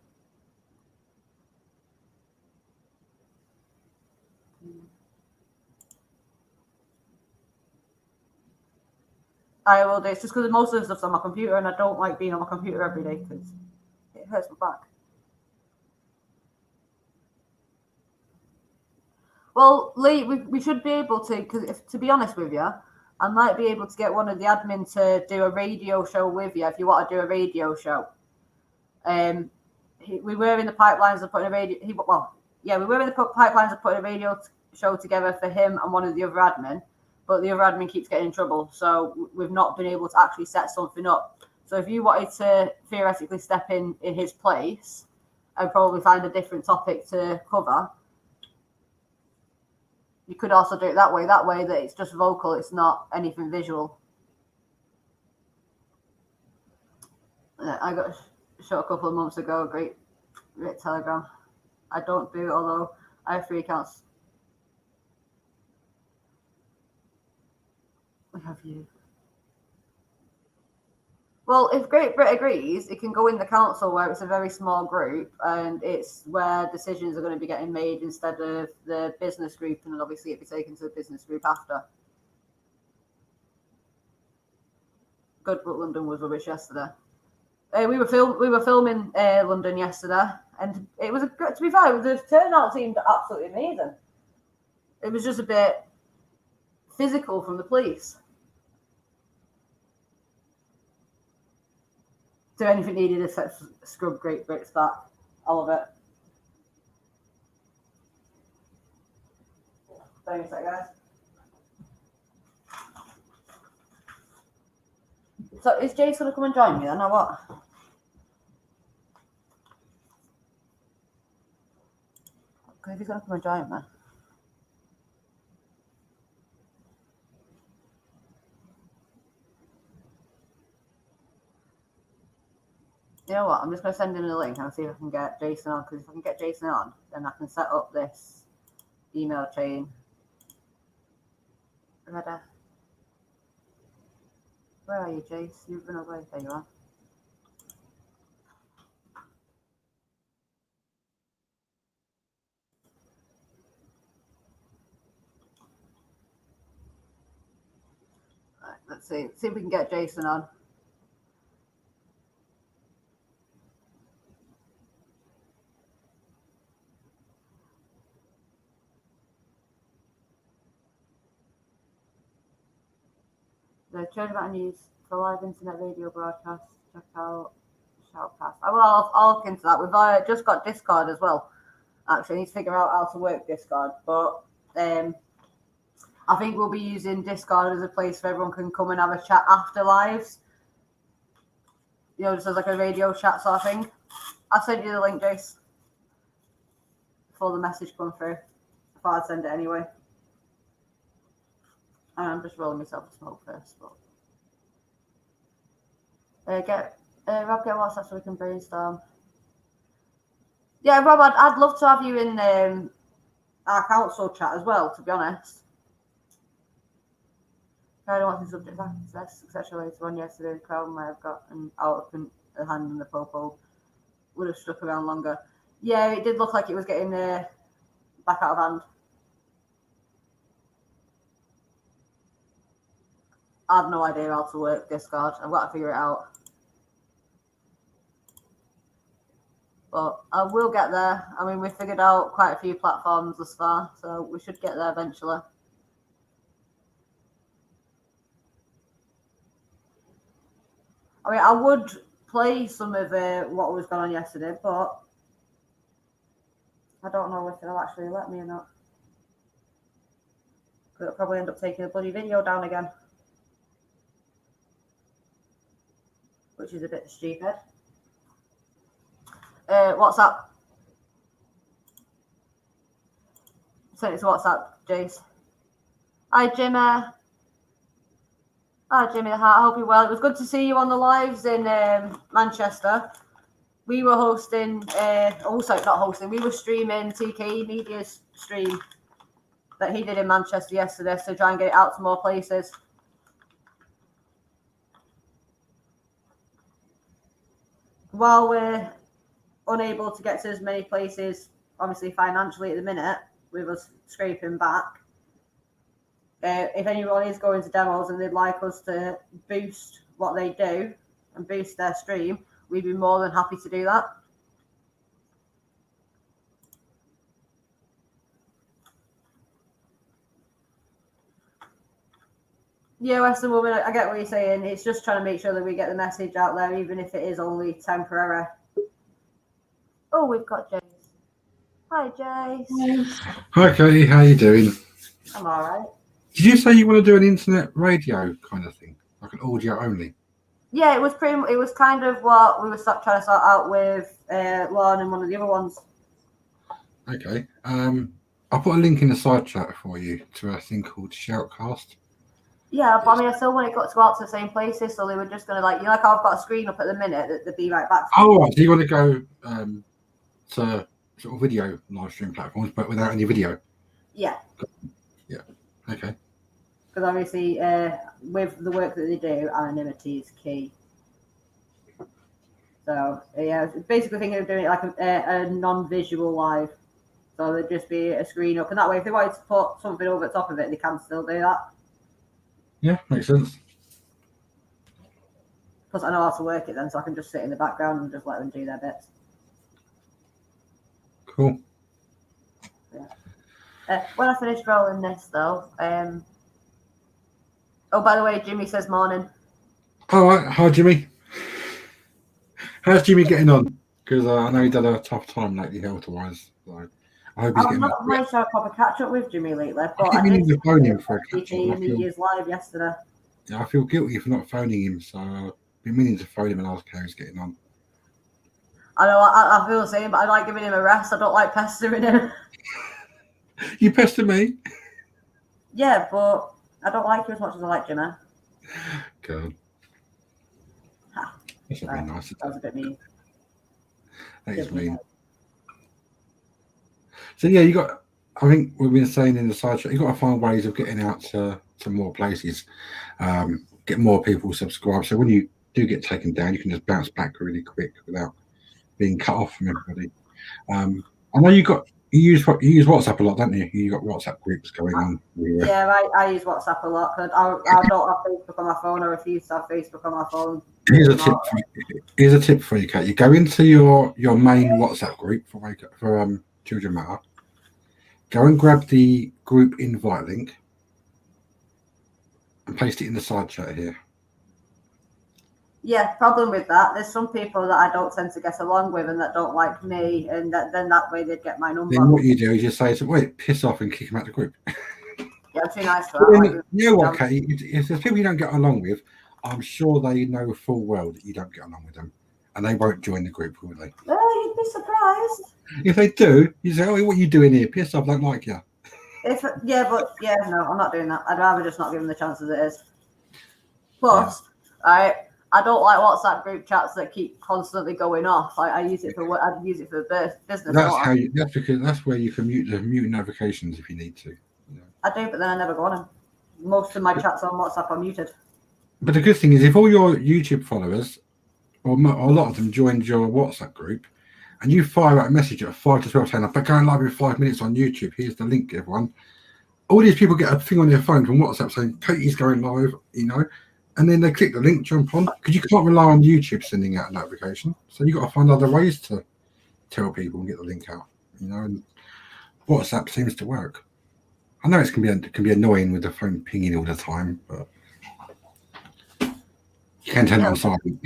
I will do. It's just because most of the stuff's on my computer, and I don't like being on my computer every day because it hurts my back. Well, Lee, we should be able to, because to be honest with you, I might be able to get one of the admin to do a radio show with you if you want to do a radio show. We were in the pipelines of putting a radio. We were in the pipelines of putting a radio show together for him and one of the other admin, but the other admin keeps getting in trouble, so we've not been able to actually set something up. So if you wanted to theoretically step in his place and probably find a different topic to cover, you could also do it that way. That way that it's just vocal, it's not anything visual. I got shot a couple of months ago. Great Telegram. I don't do it, although I have 3 accounts. We have you. Well, if Great Britain agrees, it can go in the council where it's a very small group and it's where decisions are going to be getting made instead of the business group, and then obviously it'd be taken to the business group after. Good, but London was rubbish yesterday. We were filming London yesterday, and it was to be fair, the turnout seemed absolutely amazing. It was just a bit physical from the police. Do anything needed to scrub Great Brits back. I love it. Thanks, guys. So is Jace going to come and join me then, or what? Okay, if he's going to come and join me. You know what? I'm just going to send him the link and see if I can get Jason on. Because if I can get Jason on, then I can set up this email chain. Ready? Where are you, Jace? You've been away. There you are. Right, let's see. See if we can get Jason on. The Church News for live internet radio broadcast. Check out Shoutcast. I'll look into that. We've just got Discord as well. Actually, I need to figure out how to work Discord, but I think we'll be using Discord as a place where everyone can come and have a chat after lives. Just as like a radio chat sort of thing. I'll send you the link, Jace, before the message comes through. I thought I'd send it anyway. I'm just rolling myself a smoke first, but Rob, get WhatsApp so we can brainstorm. Yeah, Rob, I'd love to have you in our council chat as well, to be honest. I don't want to subject access, etc. Later on yesterday, the crowd might have got an out of the hand and the popo would have stuck around longer. Yeah, it did look like it was getting back out of hand. I have no idea how to work Discord. I've got to figure it out. But I will get there. I mean, we've figured out quite a few platforms thus far, so we should get there eventually. I mean, I would play some of what was going on yesterday, but I don't know if they'll actually let me or not. It'll probably end up taking a bloody video down again, which is a bit stupid. What's that? Sent it to WhatsApp, Jace. Hi, Jimmy. Hi, Jimmy the Heart. I hope you're well. It was good to see you on the lives in Manchester. We were hosting, not hosting, we were streaming TKE Media's stream that he did in Manchester yesterday to try and get it out to more places. While we're unable to get to as many places, obviously financially at the minute, with us scraping back, if anyone is going to demos and they'd like us to boost what they do and boost their stream, we'd be more than happy to do that. Yeah, Western Woman, I get what you're saying. It's just trying to make sure that we get the message out there, even if it is only temporary. Oh, we've got Jace. Hi, Jace. Hi, Katie. How you doing? I'm all right. Did you say you want to do an internet radio kind of thing, like an audio only? Yeah, it was kind of what we were trying to sort out with Lauren and one of the other ones. Okay. I'll put a link in the side chat for you to a thing called Shoutcast. Yeah, but I mean, I still want it to go out to the same places, so they were just going to, like, you know, like I've got a screen up at the minute that they'd be right back. Oh, right. So you want to go to sort of video live stream platforms, but without any video? Yeah. Yeah. Okay. Because obviously, with the work that they do, anonymity is key. So, yeah, basically thinking of doing it like a non-visual live. So there'd just be a screen up, and that way, if they wanted to put something over the top of it, they can still do that. Yeah, makes sense. Plus, I know how to work it then, so I can just sit in the background and just let them do their bits. Cool. Yeah. When I finished rolling this, though, oh, by the way, Jimmy says morning. All right. Hi, Jimmy. How's Jimmy getting on? Because I know he's had a tough time lately, health-wise. So I hope he's I've getting not managed to have a proper catch-up with Jimmy lately, but I keep meaning to phone him for a catch-up. He was live yesterday. Yeah, I feel guilty for not phoning him, so I've been meaning to phone him and ask how he's getting on. I know, I feel the same, but I like giving him a rest. I don't like pestering him. You pester me? Yeah, but I don't like you as much as I like Jimmy. God. That's not very nice. That was a bit mean. That is mean. So yeah, I think we've been saying in the side chat, you've got to find ways of getting out to more places, get more people subscribed. So when you do get taken down, you can just bounce back really quick without being cut off from everybody. I know you use WhatsApp a lot, don't you? You got WhatsApp groups going on. Yeah, I use WhatsApp a lot because I don't have Facebook on my phone. I refuse to have Facebook on my phone. Here's a tip for you, Kate. You go into your main WhatsApp group for Children Matter. Go and grab the group invite link and paste it in the side chat here. Yeah, problem with that, there's some people that I don't tend to get along with and that don't like me, and then that way they'd get my number. Then what you do is you say, wait, piss off and kick them out of the group. Yeah, I'm too nice for that. You know what, Kate? If there's people you don't get along with, I'm sure they know full well that you don't get along with them, and they won't join the group, will they? Oh, you'd be surprised. If they do, you say, "Oh, what are you doing here? Piss off! Don't like you." No, I'm not doing that. I'd rather just not give them the chance as it is. Plus, I don't like WhatsApp group chats that keep constantly going off. I use it for work. I use it for business. That's where you can mute notifications if you need to. You know? I do, but then I never go on them. Most of my chats on WhatsApp are muted. But the good thing is, if all your YouTube followers, or a lot of them, joined your WhatsApp group, and you fire out a message at 5 to 12 saying, "I'm going live in 5 minutes on YouTube. Here's the link, everyone." All these people get a thing on their phone from WhatsApp saying, "Katie's going live," you know, and then they click the link, jump on, because you can't rely on YouTube sending out a notification. So you've got to find other ways to tell people and get the link out, you know. And WhatsApp seems to work. I know it can be annoying with the phone pinging all the time, but you can turn it on silent.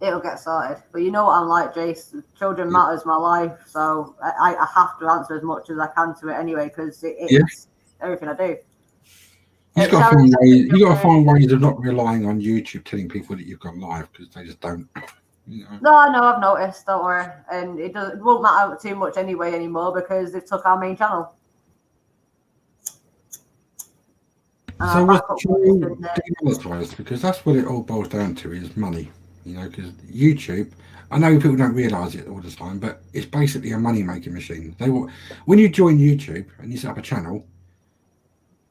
It'll get sorted. But you know what I'm like, Jace. Children matters my life, so I have to answer as much as I can to it anyway, because it's everything I do. You've got to find ways of not relying on YouTube telling people that you've gone live, because they just don't. You know. No, I've noticed. Don't worry, and it won't matter too much anyway anymore because they've took our main channel. And So I'll what's back up what he's you doing there. demonetized? Because that's what it all boils down to is money. You know, because YouTube, I know people don't realise it all the time, but it's basically a money making machine. When you join YouTube and you set up a channel,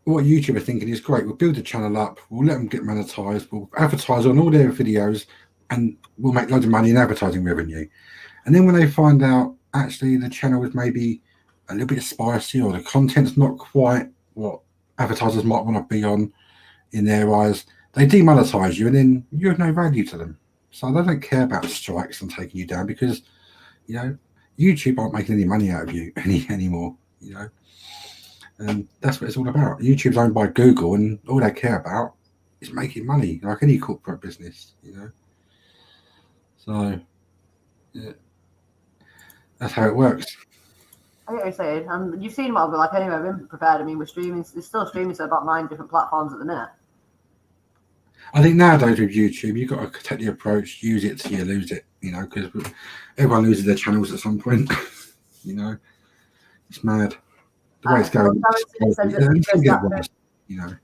what YouTube are thinking is great. We'll build the channel up, we'll let them get monetized, we'll advertise on all their videos, and we'll make loads of money in advertising revenue. And then when they find out actually the channel is maybe a little bit spicy or the content's not quite what advertisers might want to be on in their eyes, they demonetize you and then you have no value to them. So they don't care about strikes and taking you down because, you know, YouTube aren't making any money out of you anymore, you know. And that's what it's all about. YouTube's owned by Google and all they care about is making money, like any corporate business, you know. So yeah, that's how it works. I get what you're saying. And you've seen what I'll be like anyway. I've been prepared. I mean, we're streaming. There's still streaming to about 9 different platforms at the minute. I think nowadays with YouTube, you've got to take the approach, use it till you lose it, you know, because everyone loses their channels at some point, you know. It's mad. The way it's going, it's going to get worse, you know.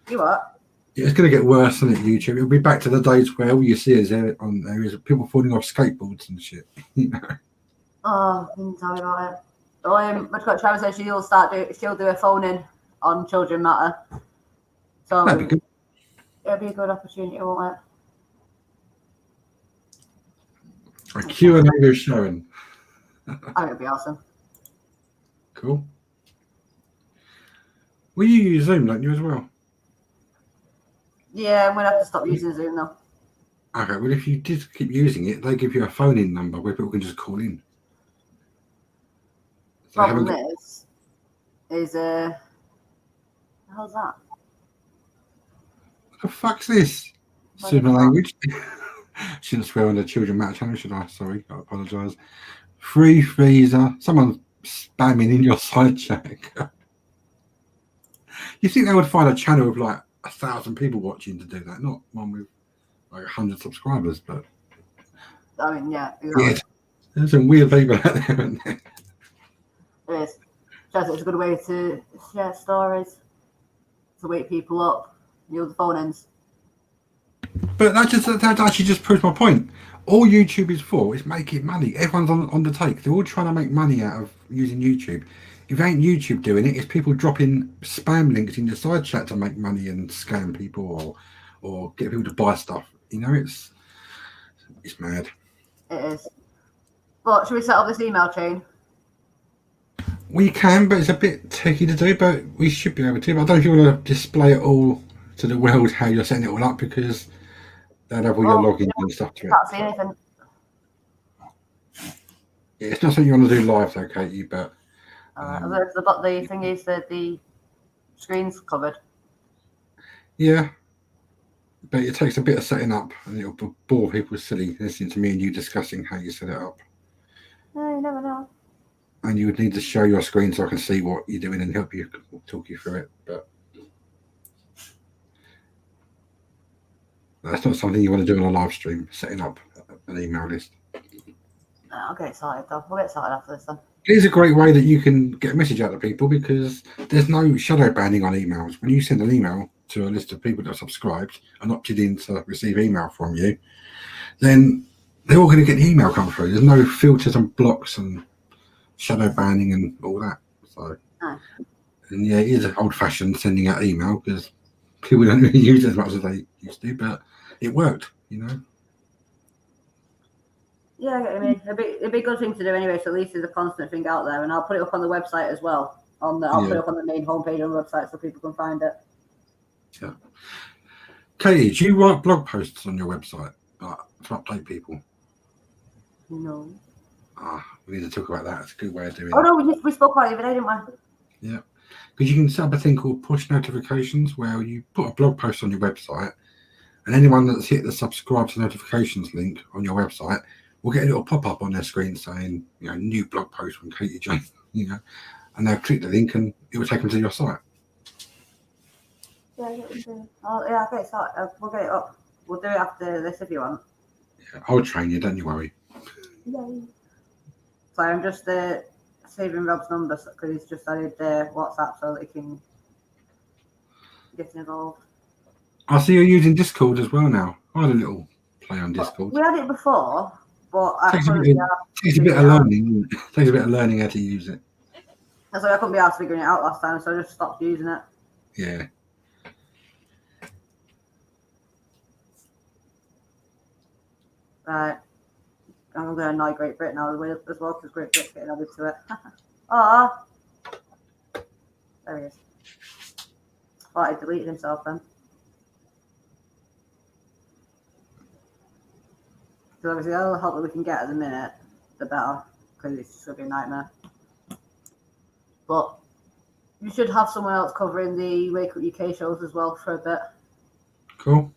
You what? It's going to get worse than at YouTube. It'll be back to the days where all you see is on there is people falling off skateboards and shit, you know. Oh, didn't tell me about it. I've got Travis said she'll do a phone in on Children Matter. So That'd be good. It'll be a good opportunity, won't A Q&A with Sharon. it? I think it'll be awesome. Cool. Well, you use Zoom, don't you, as well? Yeah, I'm going to have to stop using Zoom though. Okay, well, if you did keep using it, they give you a phone-in number where people can just call in. So Problem is how's that? What the fuck's this? Cinema language. Shouldn't swear on the Children Matter channel, should I? Sorry, I apologise. Free freezer. Someone's spamming in your side chat. You think they would find a channel with like 1,000 people watching to do that, not one with like 100 subscribers, but I mean, yeah, exactly. weird. There's some weird people out there, isn't there? It is. It's a good way to share stories, to wake people up, use the phone ends. But that actually just proves my point. All YouTube is for is making money. Everyone's on the take. They're all trying to make money out of using YouTube. If it ain't YouTube doing it, it's people dropping spam links in your side chat to make money and scam people or get people to buy stuff. You know, it's mad. It is. But should we set up this email chain? We can, but it's a bit tricky to do, but we should be able to. But I don't know if you want to display it all to the world how you're setting it all up because they'll have all your logins and stuff to it. Can't see anything. Yeah, it's not something you want to do live though, Katie, but The thing is that the screen's covered. yeah. But it takes a bit of setting up and it'll bore people silly listening to me and you discussing how you set it up. No, you never know. And you would need to show your screen so I can see what you're doing and help you talk you through it. But that's not something you want to do on a live stream, setting up an email list. I'll get it sorted though. We'll get started after this then. It is a great way that you can get a message out to people because there's no shadow banning on emails. When you send an email to a list of people that are subscribed and opted in to receive email from you, then they're all going to get the email come through. There's no filters and blocks and shadow banning and all that. So, and yeah, it is old-fashioned sending out email because people don't really use it as much as they used to, but it worked, you know. Yeah, I mean, it'd be a good thing to do anyway. So at least there's a constant thing out there, and I'll put it up on the website as well. I'll put it up on the main homepage on the website so people can find it. Yeah. Katie, do you write blog posts on your website to update people? No. We need to talk about that. It's a good way of doing it. Oh no, we spoke about it the other day, didn't we? Yeah, because you can set up a thing called push notifications where you put a blog post on your website, and anyone that's hit the subscribe to notifications link on your website will get a little pop-up on their screen saying, you know, new blog post from Katie-Jayne, you know, and they'll click the link and it will take them to your site. Yeah, I'll get it started. We'll get it up. We'll do it after this if you want. Yeah, I'll train you, don't you worry. Yay. So I'm just saving Rob's number because he's just added WhatsApp so that he can getting involved. I see you're using Discord as well now. I had a little play on Discord. We had it before, but I Takes a couldn't bit, be asked to takes a figure bit it of out. learning. Takes a bit of learning how to use it. That's why I couldn't be asked figuring it out last time, so I just stopped using it. Yeah. Right. I'm going to annoy Great Britain now as well, because Great Britain's getting added to it. Ah, there he is. Oh, he deleted himself then. So obviously, all the help that we can get at the minute, the better, because it's just going to be a nightmare. But you should have someone else covering the Wake Up UK shows as well for a bit. Cool.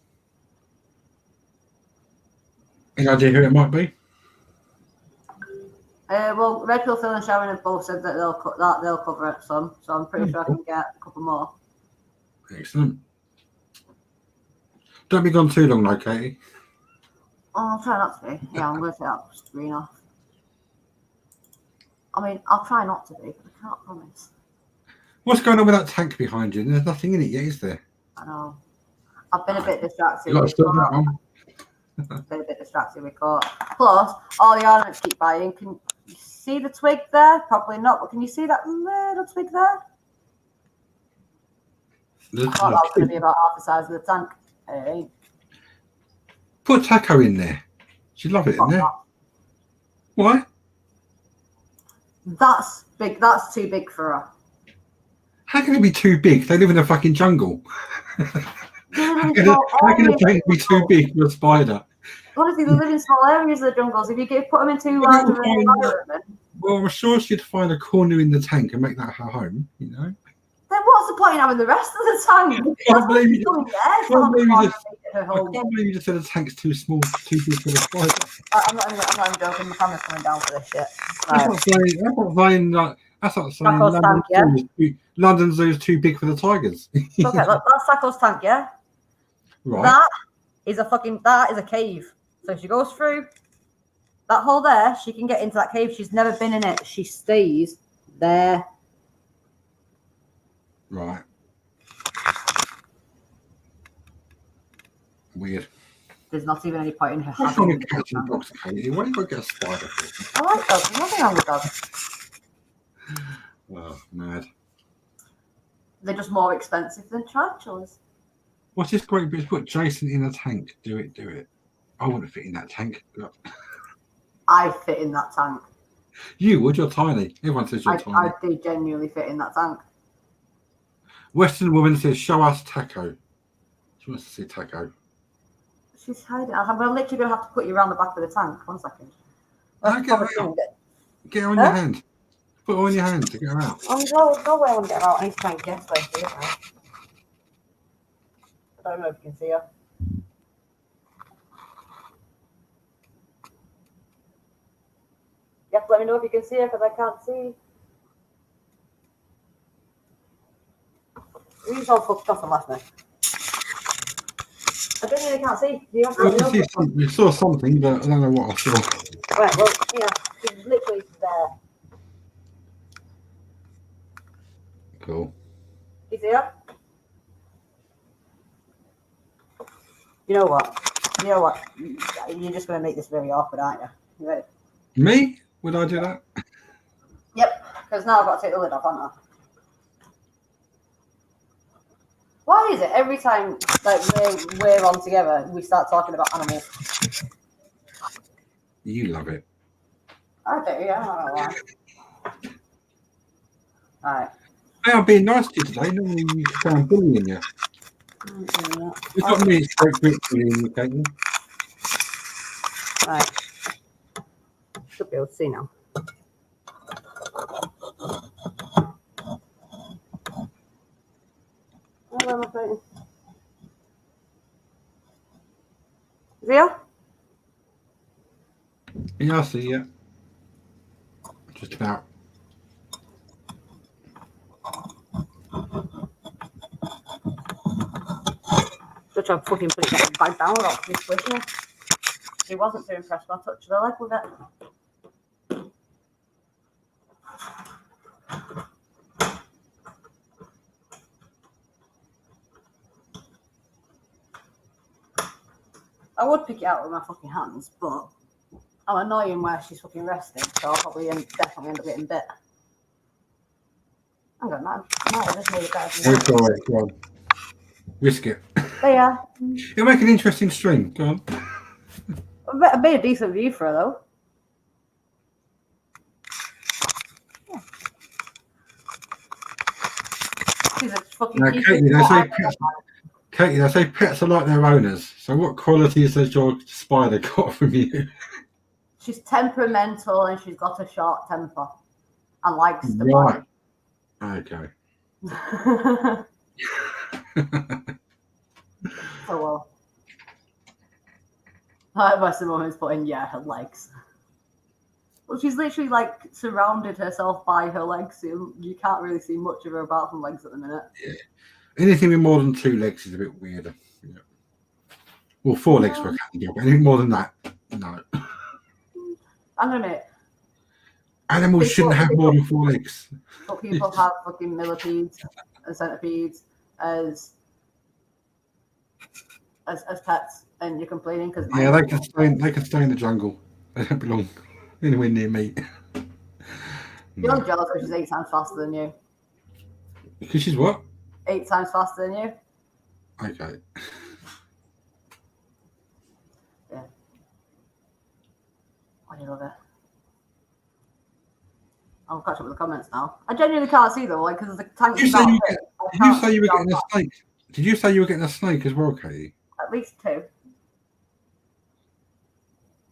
Any idea who it might be? Well, Red Pill, Phil and Sharon have both said that they'll cover it some, so I'm pretty sure I can get a couple more. Excellent. Don't be gone too long, though, Katie. Oh, I'll try not to be. Yeah, I'm going to take that screen off. I mean, I'll try not to be, but I can't promise. What's going on with that tank behind you? There's nothing in it yet, is there? I know. I've been a bit distracted. You got to stop that one. Been a bit distracted with court. Plus, all the ornaments keep buying. Can you see the twig there? Probably not, but can you see that little twig there? I thought that was going to be about half the size of the tank. It ain't. Put Taco in there. She'd love it in there. Why? That's big. That's too big for her. How can it be too big? They live in a fucking jungle. How can a tank be too big for a spider? Honestly, they live in small areas of the jungles. If you put them in too large of an environment, well, I'm sure she'd find a corner in the tank and make that her home, you know? then what's the point in having the rest of the tank? I can't believe you just said the tank's too small, too big for the spider. I'm not even joking. My camera's coming down for this shit. That's not saying London Zoo's too big for the tigers. Okay, look, that's Sacco's tank, yeah? Right. That is a cave. So she goes through that hole there, she can get into that cave. She's never been in it. She stays there. Right. Weird. There's not even any point in her What's wrong with catching dogs, Katie? Why do you got to get a spider for? I like dogs. There's nothing wrong with dogs. Well, mad. They're just more expensive than tarantulas. What's this great bit? Put Jason in a tank. Do it. I wouldn't fit in that tank. Look. I fit in that tank. You would? You're tiny. Everyone says you're tiny. I do genuinely fit in that tank. Western woman says, show us Taco. She wants to see Taco. She's hiding. I'm literally going to have to put you around the back of the tank. 1 second. Get her on your hand. Put her on your hand to get her out. Go away and get her out. I need to try and guess where she is now. I don't know if you can see her. You have to let me know if you can see her because I can't see. Who's all fucked off and left me? I genuinely can't see. You have to let me know. We saw something, but I don't know what I saw. Right, well, yeah, she's literally there. Cool. You see her? You know what? You're just going to make this very awkward, aren't you? You ready? Me? Would I do that? Yep, because now I've got to take the lid off, haven't I? Why is it every time like we're on together, we start talking about animals? You love it. I do, yeah, I don't know why. Alright. Hey, I'm being nice to you today. Normally you sound bullying you. It's not me, it's great bit bullying you, Katie. Right. Should be able to see now. Where am I putting? Real? Yeah, I see you. Just about. Just try to fucking put it back down without me squishing it. She wasn't too impressed when I touched her leg with it. I would pick it out with my fucking hands, but I'm annoying where she's fucking resting, so I'll probably definitely end up getting bit. Hang on, man. I might have just made it better than Go on, go on. Risk it. There you are. It'll make an interesting stream. Go on. I made a decent view for her, though. Yeah. She's a fucking Now, Katie, they say pets are like their owners. So what qualities has your spider got from you? She's temperamental and she's got a short temper and likes to Right. bite. Okay. So well. My mum is putting, yeah, her legs. Well, she's literally like surrounded herself by her legs. So you can't really see much of her apart from legs at the minute. Yeah. Anything with more than 2 legs is a bit weirder. Yeah. Well, 4 legs for a cat and dog. Anything more than that, no. Hang on a minute. Animals shouldn't have more than 4 legs. But people have fucking millipedes and centipedes as pets, and you're complaining because Yeah, they can stay in the jungle. They don't belong anywhere near me. You're not jealous because she's 8 times faster than you. Because she's what? 8 times faster than you. Okay. Yeah. I love it. I'll catch up with the comments now. I genuinely can't see them, like, because the tank. Did you say you were getting a snake? Did you say you were getting a snake as well, Katie? At least 2.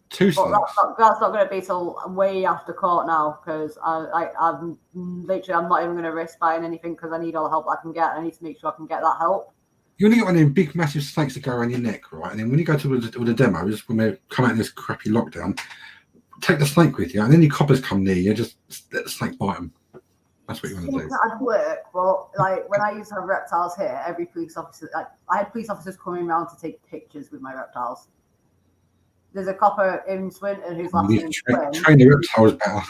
2 But snakes? that's not going to be till way after court now, because I'm not even going to risk buying anything because I need all the help I can get. I need to make sure I can get that help. You only get one of them big, massive snakes that go around your neck, right? And then when you go to all the demos, when they come out in this crappy lockdown, take the snake with you, and then your coppers come near you, just let the snake bite them. That's what you want to do. That'd work, but like when I used to have reptiles here, every police officer, like I had police officers coming around to take pictures with my reptiles. There's a copper in Swinton who's last name Train the reptiles better.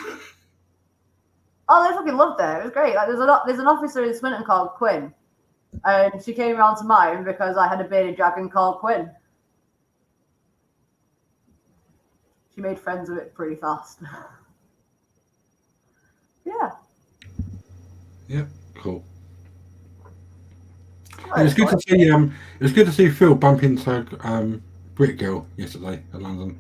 Oh, they fucking loved it. It was great. Like there's an officer in Swinton called Quinn, and she came around to mine because I had a bearded dragon called Quinn. She made friends with it pretty fast. Yeah. Yeah, cool. It was good to see. It was good to see Phil bump into Brit Girl yesterday in London.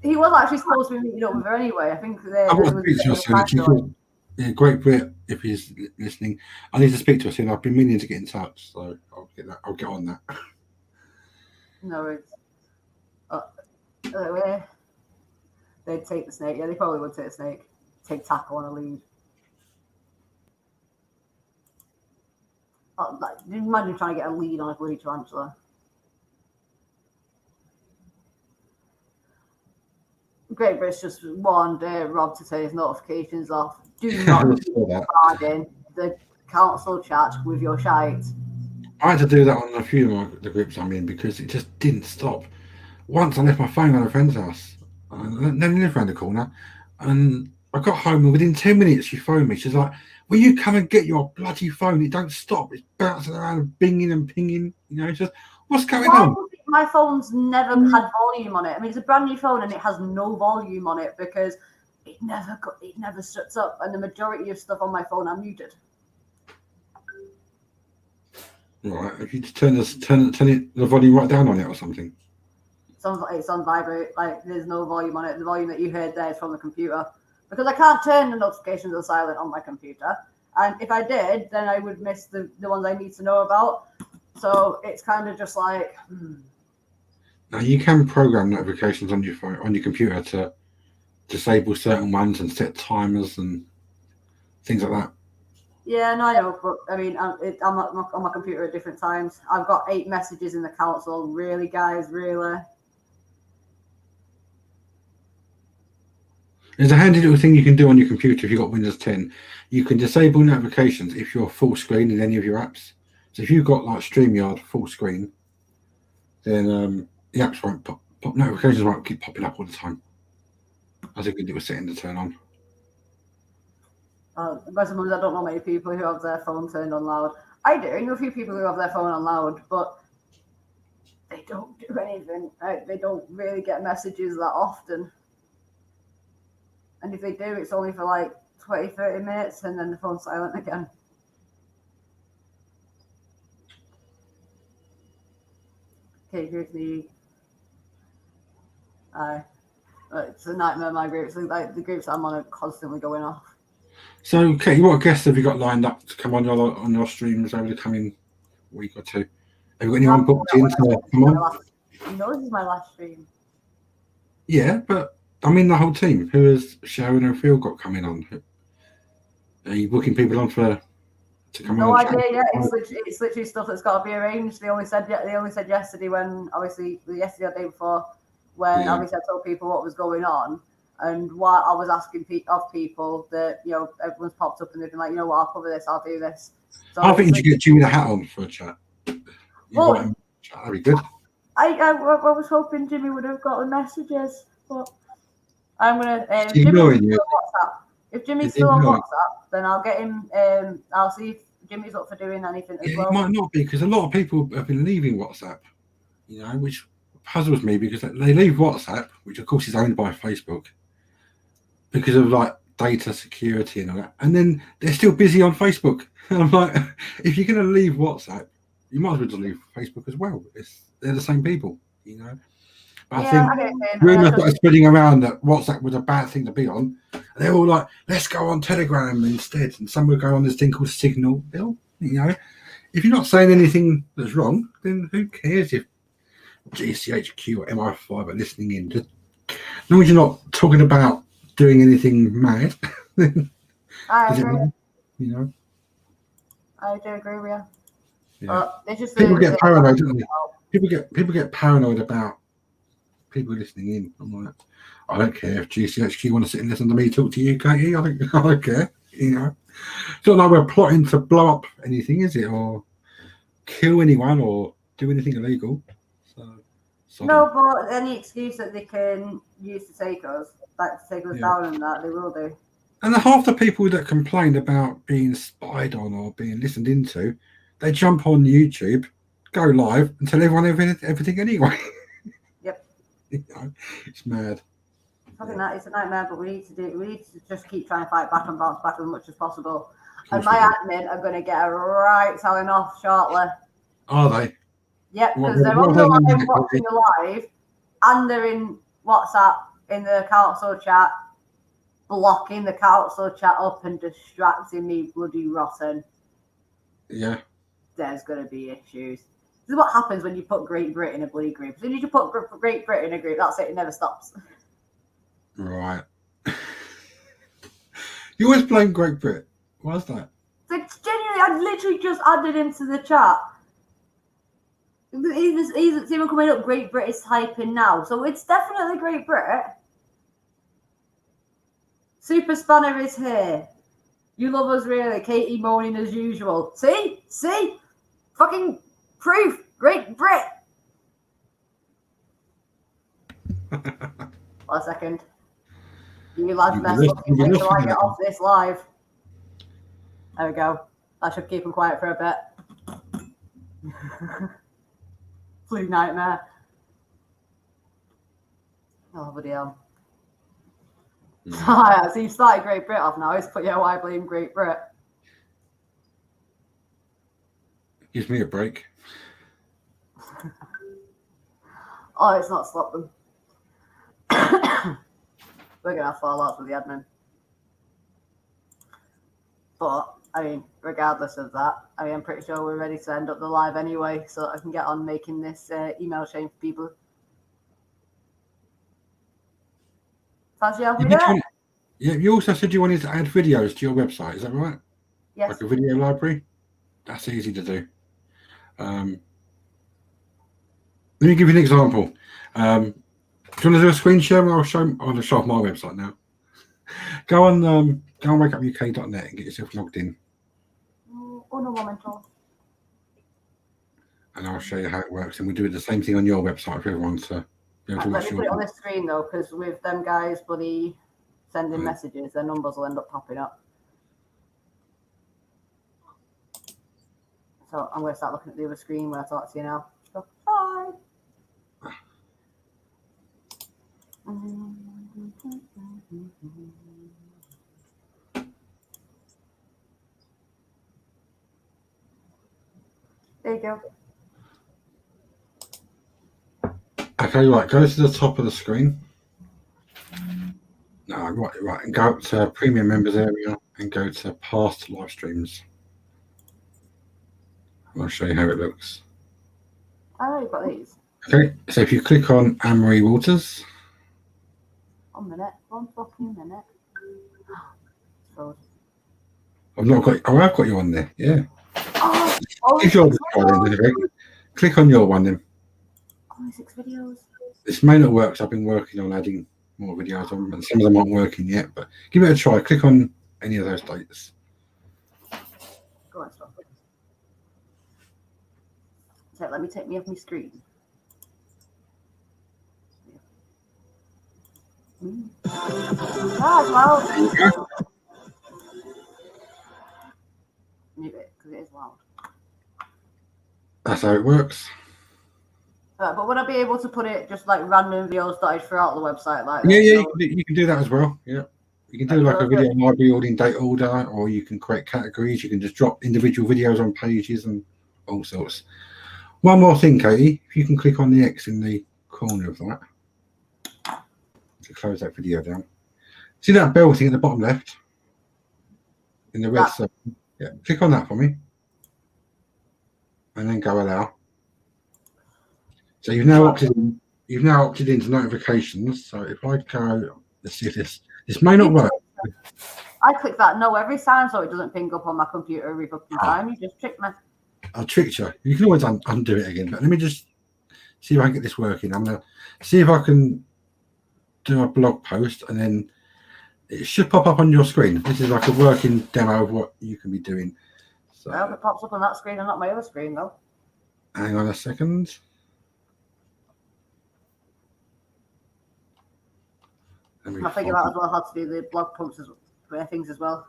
He was actually supposed to be meeting up with her anyway. I think they. I want to speak to her soon. Yeah, great Brit, if he's listening. I need to speak to her soon. I've been meaning to get in touch, so I'll get on that. No, it's. They'd take the snake. Yeah, they probably would take the snake. Take tackle on a lead. Like, imagine trying to get a lead on a bloody tarantula. Great British just warned Rob to turn his notifications off. Do not bargain the council chat with your shite. I had to do that on a few of the groups I'm in because it just didn't stop. Once I left my phone at a friend's house. And then lived around the corner, and I got home, and within 10 minutes she phoned me. She's like, "Will you come and get your bloody phone? It don't stop. It's bouncing around and binging and pinging. You know, it's just what's going on?" My phone's never had volume on it. I mean, it's a brand new phone and it has no volume on it because it never shuts up, and the majority of stuff on my phone are muted. Right, if you just turn the volume right down on it or something. It's on vibrate, like there's no volume on it. The volume that you heard there is from the computer because I can't turn the notifications on silent on my computer. And if I did, then I would miss the ones I need to know about. So it's kind of just like. Now you can program notifications on your phone, on your computer to disable certain ones and set timers and things like that. Yeah, no, I know, but I mean, I'm on my computer at different times. I've got 8 messages in the council. Really, guys, really. There's a handy little thing you can do on your computer if you've got Windows 10. You can disable notifications if you're full screen in any of your apps. So if you've got like StreamYard full screen, then the apps won't pop notifications won't keep popping up all the time. That's a good little setting to turn on. I don't know many people who have their phone turned on loud. I do. I know a few people who have their phone on loud, but they don't do anything. Right? They don't really get messages that often. And if they do, it's only for like 20, 30 minutes and then the phone's silent again. Okay, here's the... it's a nightmare, my groups. Like, the groups I'm on are constantly going off. So, Katie, what guests have you got lined up to come on your streams over the coming week or two? Have you got anyone booked in to come on? You know this is my last stream. Yeah, but I mean the whole team. Who has Sharon and Phil got coming on? Are you booking people on to come on? No idea yet. It's literally stuff that's got to be arranged. They only said yesterday when yesterday or the day before when obviously I told people what was going on and what I was asking of people that everyone's popped up and they've been like, you know what, I'll cover this, I'll do this. So I think you should get Jimmy the Hat on for a chat. Well, that'd be good. I was hoping Jimmy would have got the messages, but I'm gonna. If Jimmy's still on WhatsApp, then I'll get him. I'll see if Jimmy's up for doing anything as well. It might not be because a lot of people have been leaving WhatsApp, which puzzles me because they leave WhatsApp, which of course is owned by Facebook, because of like data security and all that, and then they're still busy on Facebook. And I'm like, if you're going to leave WhatsApp, you might as well just leave Facebook as well. They're the same people, But I think rumors that are spreading around that WhatsApp was a bad thing to be on. And they're all like, let's go on Telegram instead. And some will go on this thing called Signal. Bill, if you're not saying anything that's wrong, then who cares if GCHQ or MI5 are listening in? Just, as long as you're not talking about doing anything mad, I agree. I do agree with you. Yeah. People get paranoid, don't they? People get paranoid about people listening in. I'm like, I don't care if GCHQ want to sit and listen to me talk to you, Katie. I don't care. It's not like we're plotting to blow up anything, is it? Or kill anyone or do anything illegal. No, but any excuse that they can use to take us down and that, they will do. And half the people that complain about being spied on or being listened into, they jump on YouTube, go live, and tell everyone everything anyway. Yep. It's mad. It's a nightmare, but we need to just keep trying to fight back and bounce back as much as possible. And my admin are going to get a right telling off shortly. Are they? Yep, because they're on the live watching the live, and they're in WhatsApp in the council chat, blocking the council chat up and distracting me bloody rotten. Yeah. There's going to be issues. This is what happens when you put Great Britain in a bloody group. As soon as you put Great Britain in a group, that's it. It never stops. Right. You always blame Great Britain. Why's that? It's genuinely, I literally just added into the chat. It's even coming up, Great British typing now. So it's definitely Great Britain. Super Spanner is here. You love us really. Katie moaning as usual. See? Fucking proof. Great Brit. 1 second. You lads mess up until I get off this live. There we go. That should keep them quiet for a bit. Flu nightmare. Oh, bloody hell. So you started Great Brit off now. It's put why blame Great Brit. Gives me a break. Oh, it's not stopped them. We're gonna have fallouts with the admin. But regardless of that, I'm pretty sure we're ready to end up the live anyway, so I can get on making this email chain for people. Fancy helping me there? Yeah, you also said you wanted to add videos to your website, is that right? Yes. Like a video library? That's easy to do. Let me give you an example. Do you want to do a screen share? I'm going to show off my website now. Go on wakeupuk.net and get yourself logged in. And I'll show you how it works. And we'll do the same thing on your website for everyone to be able to Let me put it on the screen though, because with them guys bloody sending messages, their numbers will end up popping up. So I'm going to start looking at the other screen when I talk to you now. So, bye. There you go. Okay, right, go to the top of the screen. No, right, and go up to premium members area and go to past live streams. I'll show you how it looks. Oh, you've got these. Okay, so if you click on Anne-Marie Waters. 1 minute. 1 fucking minute. I've not got. Oh, I've got you on there. Yeah. Oh, If you're click on your one then. Only 6 videos. This may not work. So I've been working on adding more videos on, and some of them aren't working yet. But give it a try. Click on any of those dates. Go on, stop. So let me take me off my screen. Loud. Mute it because it is loud. That's how it works. But would I be able to put it just like random videos dotted throughout the website? Like Yeah, you can do that as well. Yeah. You can do like a video library order in date order, or you can create categories. You can just drop individual videos on pages and all sorts. One more thing, Katie, if you can click on the X in the corner of that to close that video down. See that bell thing at the bottom left? In the red circle? Yeah, click on that for me. And then go allow. So you've now opted into notifications. So if I go, let's see if this may not work. I click that no every time so it doesn't ping up on my computer every fucking time. You just tricked me. I tricked you. You can always undo it again. But let me just see if I can get this working. I'm going to see if I can do a blog post and then it should pop up on your screen. This is like a working demo of what you can be doing. So, I hope it pops up on that screen and not my other screen though. Hang on a second. I figured out as well how to do the blog posts things as well.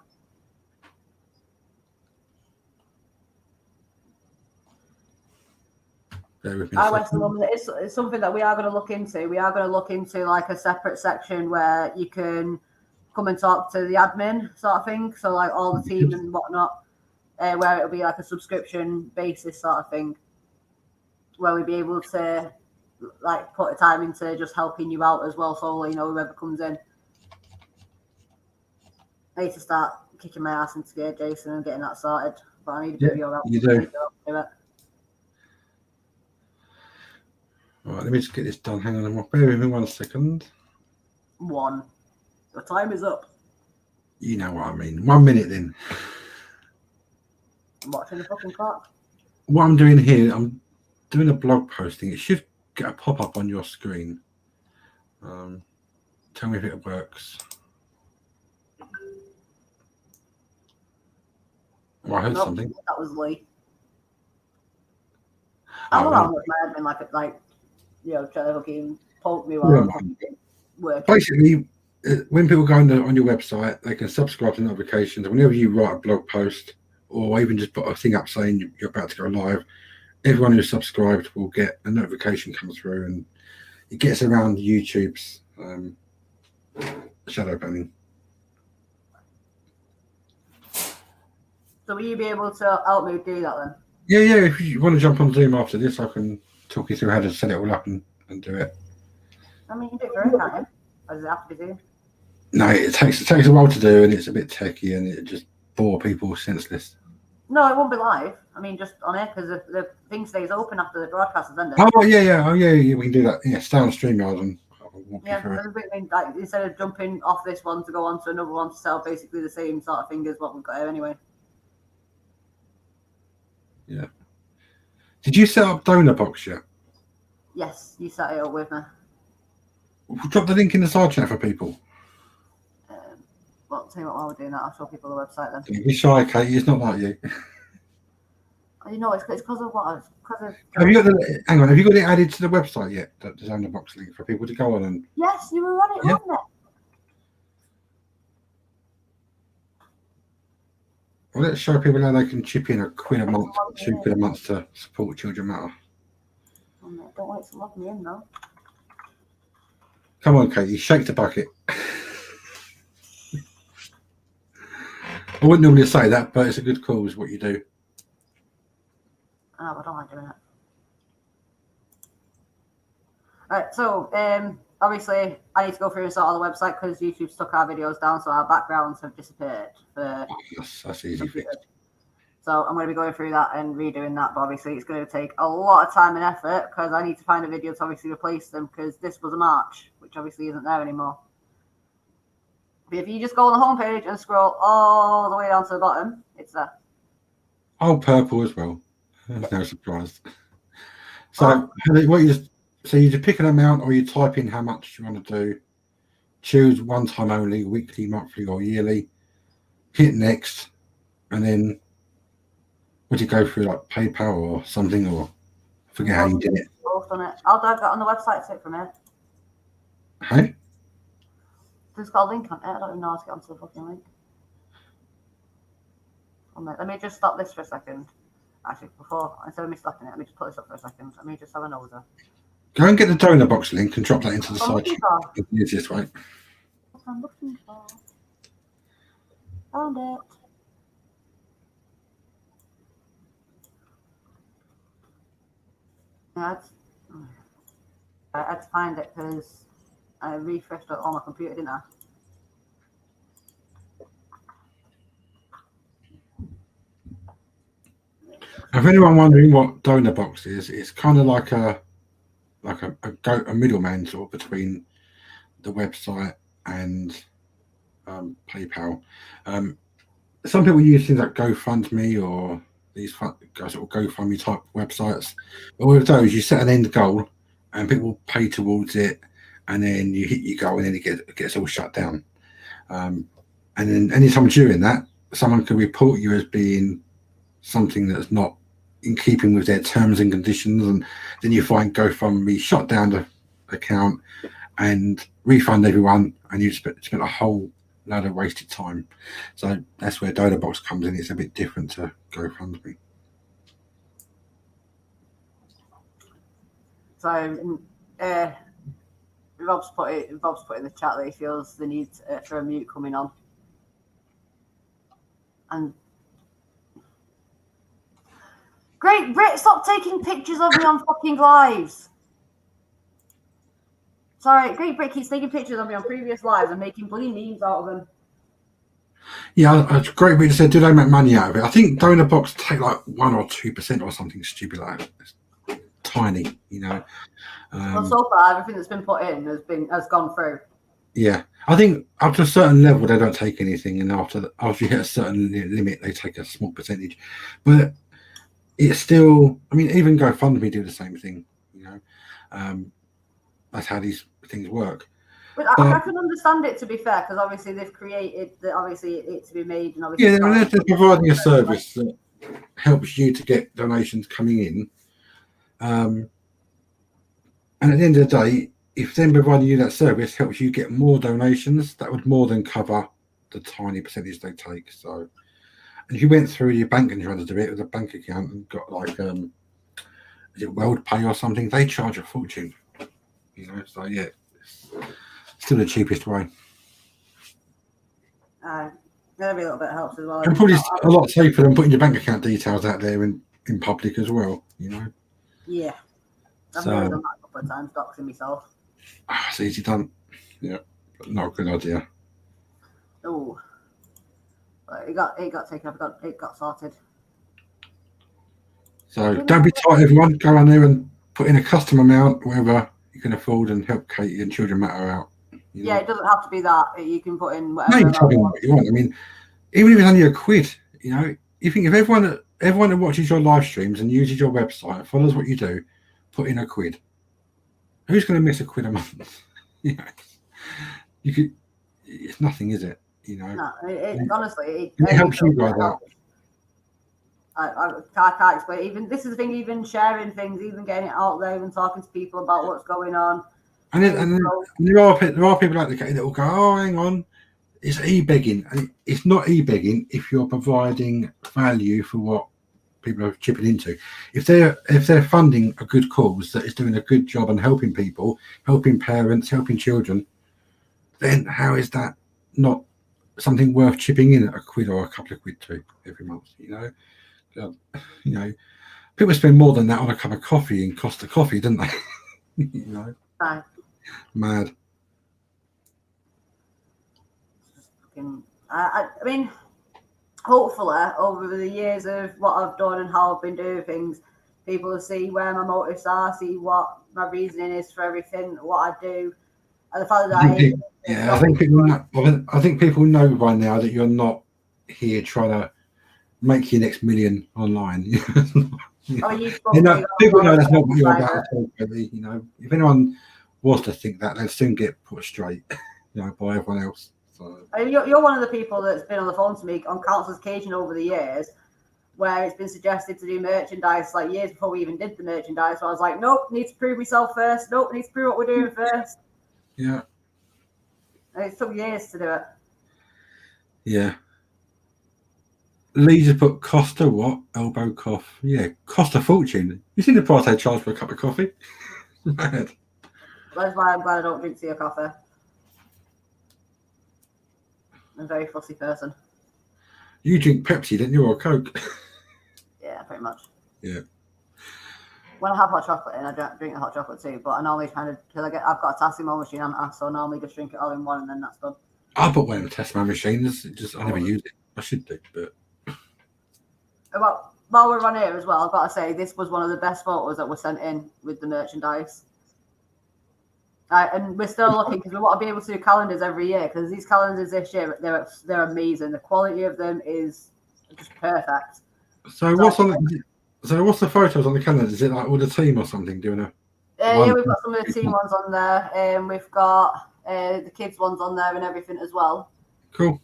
I went to the one that it's something that we are going to look into. We are going to look into like a separate section where you can come and talk to the admin sort of thing. So like all the team and whatnot, where it'll be like a subscription basis sort of thing, where we'll be able to like put a time into just helping you out as well. So you know whoever comes in. I need to start kicking my ass into gear, Jason, and getting that sorted. But I need a bit of your help. You do. All right, let me just get this done. Hang on, bear with me 1 second. The time is up. You know what I mean. 1 minute then. I'm watching the fucking clock. What I'm doing here, I'm doing a blog posting. It should get a pop-up on your screen. Tell me if it works. Oh, I heard something. That was Lee. I don't know how much my admin like you know, try to fucking poke me while I'm working. Basically, when people go on your website, they can subscribe to notifications. Whenever you write a blog post or even just put a thing up saying you're about to go live, everyone who's subscribed will get a notification come through, and it gets around YouTube's shadow banning. So will you be able to help me do that then? Yeah. If you want to jump on Zoom after this, I can talk you through how to set it all up and do it. I mean, you can do it for can't you? Or does it have to be Zoom? No, it takes a while to do, and it's a bit techy, and it just bore people senseless. No, it won't be live. I mean, just on air because the thing stays open after the broadcast has ended. Oh yeah. We can do that. Yeah, stay on StreamYard and I'll walk you through it. I mean, like, instead of jumping off this one to go on to another one to sell basically the same sort of thing as what we've got here anyway. Yeah. Did you set up Donor Box yet? Yes, you set it up with me. We'll drop the link in the side chat for people. Well, tell you what, while we're doing that, I'll show people the website then. Don't be shy, Katie. It's not like you. You know, it's because of what? It's because of. Have you got it added to the website yet? The Donor Box link for people to go on and. Yes, you were on it, wasn't it? Well, let's show people how they can chip in £1 a month, £2 a month to support Children Matter. Don't wait to log me in though. Come on, Katie, shake the bucket. I wouldn't normally say that, but it's a good call, is what you do. Oh, I don't like doing it. Right, so obviously I need to go through and sort all the website because YouTube's took our videos down, so our backgrounds have disappeared. That's easy fix. So I'm going to be going through that and redoing that, but obviously it's going to take a lot of time and effort because I need to find a video to obviously replace them because this was a March, which obviously isn't there anymore. But if you just go on the homepage and scroll all the way down to the bottom, it's there. Oh, purple as well. No surprise. So you just pick an amount, or you type in how much you want to do. Choose one time only, weekly, monthly, or yearly. Hit next, and then would you go through like PayPal or something, or I forget how you did it? I'll dive that on the website take from here. Hey? There's got a link on it. I don't even know how to get onto the fucking link. Let me just stop this for a second. Actually, instead of me stopping it, let me just put this up for a second. Let me just have a noser. Go and get the donor box link and drop that into the site. The easiest way. What I'm looking for. Found it. Yeah, I had to find it because I refreshed it on my computer, didn't I? If anyone wondering what donor box is, it's kind of like a middleman sort of between the website and PayPal. Some people use things like GoFundMe or these sort of GoFundMe type websites. But with those, you set an end goal and people pay towards it, and then you hit your goal, and then it gets all shut down. And then anytime during that, someone can report you as being something that's not in keeping with their terms and conditions, and then you find GoFundMe shut down the account and refund everyone, and you spent a whole load of wasted time. So that's where DonorBox comes in. It's a bit different to GoFundMe. So Rob's put in the chat that he feels the need for a mute coming on. And Great Brit, stop taking pictures of me on fucking lives. Sorry, Great Brit keeps taking pictures of me on previous lives and making bloody memes out of them. Yeah, Great Brit said, do they make money out of it? I think DonorBox take like 1 or 2% or something stupid like that. It's tiny, you know. Well, so far everything that's been put in has gone through. Yeah, I think up to a certain level they don't take anything, and after you hit a certain limit, they take a small percentage. But it's still, I mean, even GoFundMe do the same thing, you know. That's how these things work. But I can understand it, to be fair, because obviously they've created it to be made, and obviously they're providing a service that helps you to get donations coming in. And at the end of the day, if them providing you that service helps you get more donations, that would more than cover the tiny percentage they take. So, and if you went through your bank and tried to do it with a bank account and got like, is it WorldPay or something? They charge a fortune, you know. So yeah, it's still the cheapest way. Maybe a little bit helps as well. And probably a lot safer than putting your bank account details out there in public as well, you know. Yeah. I've done that a couple of times, doxing myself. It's easy done. Yeah, but not a good idea. Oh, it got taken up. It got sorted. So don't be tight, everyone. Go on there and put in a custom amount, wherever you can afford, and help Katie and Children Matter out. Yeah, it doesn't have to be that. You can put in whatever. No, you can what you want. I mean, even if it's only £1, you know, you think if everyone that watches your live streams and uses your website and follows what you do, put in £1. Who's going to miss £1 a month? You know, you could. It's nothing, is it? You know. No, honestly, it helps you guys out. I can't explain. Even this is the thing. Even sharing things, even getting it out there, even talking to people about what's going on. And there are people like the Katie that will go, oh, hang on, it's e-begging, and it's not e-begging if you're providing value for what people are chipping into. If they're funding a good cause that is doing a good job and helping people, helping parents, helping children, then how is that not something worth chipping in a quid or a couple of quid to every month? People spend more than that on a cup of coffee and Costa Coffee, don't they? Right. Mad. I mean, hopefully, over the years of what I've done and how I've been doing things, people will see where my motives are, see what my reasoning is for everything, what I do, and the fact that I think people know by now that you're not here trying to make your next million online. People know that's not what you're about at all, really. If anyone was to think that, they'd soon get put straight, by everyone else. So. You're one of the people that's been on the phone to me on countless occasions over the years where it's been suggested to do merchandise like years before we even did the merchandise. So I was like, nope, need to prove myself first. Nope, need to prove what we're doing first. Yeah. And it took years to do it. Yeah. Lee just put Costa what? Elbow cough. Yeah, cost a fortune. You seen the price they charge for a cup of coffee? Mad. That's why I'm glad I don't drink tea or coffee. I'm a very fussy person. You drink Pepsi, didn't you, or Coke? Yeah, pretty much. Yeah. When I have hot chocolate in, I drink the hot chocolate too. But I normally because I've got a Tassimo machine, so I normally just drink it all in one, and then that's done. I bought one of the Tassimo machines. I never use it. I should do, but. While we're on here as well, I've got to say this was one of the best photos that were sent in with the merchandise. And we're still looking because we want to be able to do calendars every year because these calendars this year they're amazing. The quality of them is just perfect. So what's the photos on the calendar? Is it like all the team or something doing a? Yeah, we've got some of the team ones on there. We've got the kids ones on there and everything as well. Cool.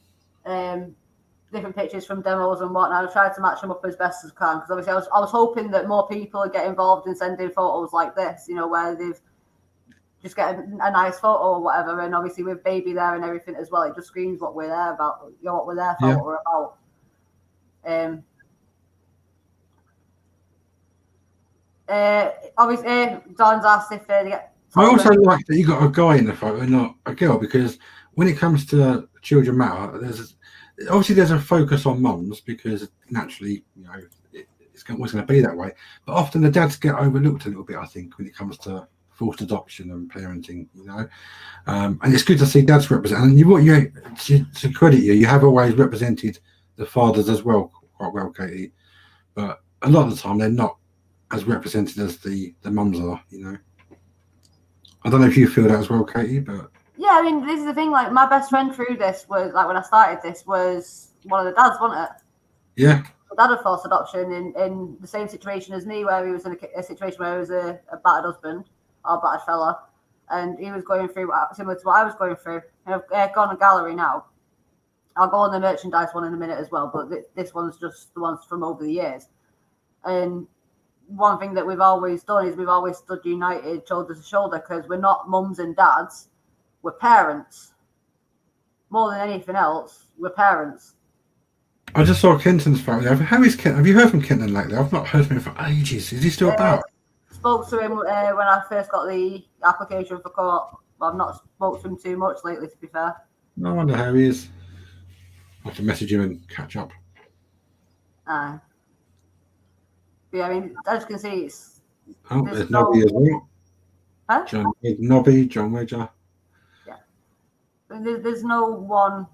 Different pictures from demos and whatnot. I've tried to match them up as best as I can because obviously I was hoping that more people would get involved in sending photos like this, where they've just get a nice photo or whatever. And obviously with baby there and everything as well, it just screams what we're there about, what we're there for, what we're about. Obviously, Don's asked if they get. I also like that you got a guy in the photo, not a girl, because when it comes to Children Matter, there's a focus on mums because naturally, it's always going to be that way. But often the dads get overlooked a little bit, I think, when it comes to forced adoption and parenting, and it's good to see dads represent. And to credit you have always represented the fathers as well, quite well, Katie. But a lot of the time they're not as represented as the mums are, I don't know if you feel that as well, Katie, but yeah, I mean, this is the thing. Like my best friend through this was when I started this was one of the dads, wasn't it? Yeah. My dad had forced adoption in the same situation as me, where he was in a situation where he was a battered husband or a battered fella, and he was going through similar to what I was going through. And I've gone to gallery now. I'll go on the merchandise one in a minute as well, but this one's just the ones from over the years. And one thing that we've always done is we've always stood united, shoulder to shoulder, because we're not mums and dads, we're parents. More than anything else, we're parents. I just saw Kenton's photo. How is Kenton? Have you heard from Kenton lately? I've not heard from him for ages. Is he still about? Spoke to him when I first got the application for co-op. I've not spoke to him too much lately, to be fair. I wonder how he is. I have to message him and catch up. Yeah, I mean, as you can see, it's. There's Nobby as well. Huh? John Wedger. Yeah. There's no one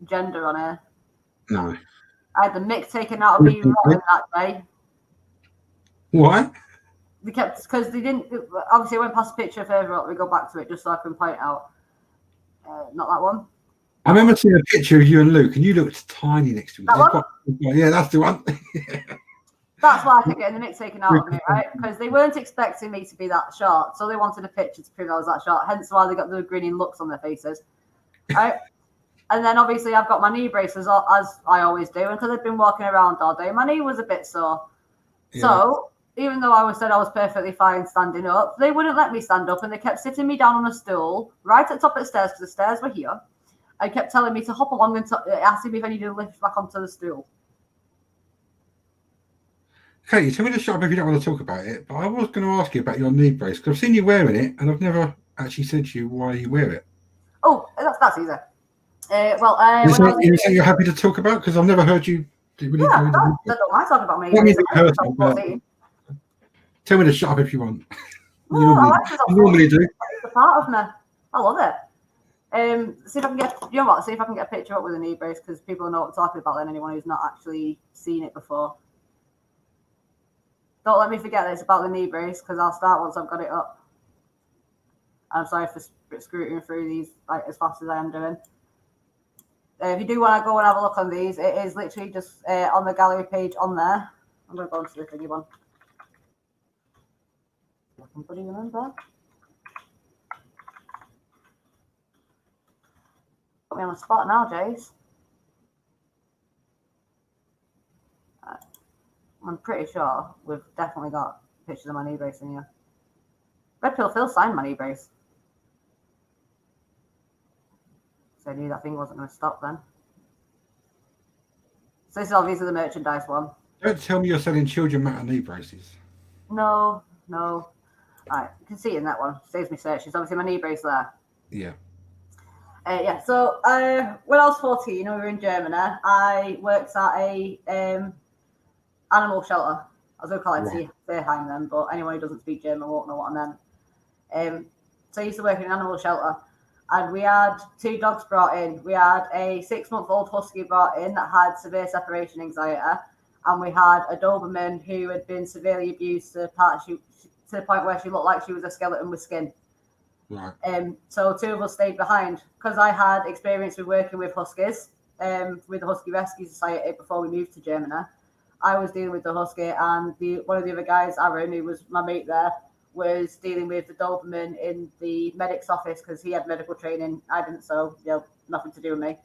gender on here. No. I had the mick taken out of me rotten that day. Why? They kept because they didn't. Obviously, I went past a picture further up. We go back to it just so I can point it out. Not that one. I remember seeing a picture of you and Luke, and you looked tiny next to him. That one? Yeah, that's the one. That's why I kept getting the mick taken out of me, right? Because they weren't expecting me to be that short, so they wanted a picture to prove I was that short. Hence why they got the grinning looks on their faces, right? And then obviously I've got my knee braces as I always do, and because I've been walking around all day, my knee was a bit sore. Yeah. So even though I said I was perfectly fine standing up, they wouldn't let me stand up, and they kept sitting me down on a stool right at the top of the stairs because the stairs were here. I kept telling me to hop along and asking me if I needed to lift back onto the stool. Katie, tell me to shut up if you don't want to talk about it. But I was going to ask you about your knee brace because I've seen you wearing it, and I've never actually said to you why you wear it. Oh, that's easy. When Is I was something you're happy to talk about? Because I've never heard you really go into I detail. don't mind talking about my Not knee me brace. personally, but tell me to shut up if you want. No, You I normally, like this. you normally do. It's a part of me. I love it. See if I can get, you know what? See if I can get a picture up with a knee brace because people know what I'm talking about. Then anyone who's not actually seen it before. Don't let me forget that it's about the knee brace because I'll start once I've got it up. I'm sorry for scrutiny through these like as fast as I am doing. If you do want to go and have a look on these, it is literally just on the gallery page on there. I'm going to go into the thingy one. I can put it in there. Put me on the spot now, Jace. I'm pretty sure we've definitely got pictures of my knee brace in here. Red Pill Phil signed my knee brace. So I knew that thing wasn't going to stop then. So this is obviously the merchandise one. Don't tell me you're selling Children Matter knee braces. No. Alright, you can see it in that one. Saves me searches. Obviously my knee brace there. Yeah. So when I was 14, we were in Germany. I worked at a animal shelter. I was going to call it Tierheim then, but anyone who doesn't speak German won't know what I meant. So I used to work in an animal shelter, and we had 2 dogs brought in. We had a 6-month-old husky brought in that had severe separation anxiety, and we had a Doberman who had been severely abused to the point where she looked like she was a skeleton with skin. Right. So 2 of us stayed behind because I had experience with working with huskies, with the Husky Rescue Society before we moved to Germany. I was dealing with the husky, and one of the other guys, Aaron, who was my mate there, was dealing with the Doberman in the medic's office because he had medical training. I didn't, so nothing to do with me.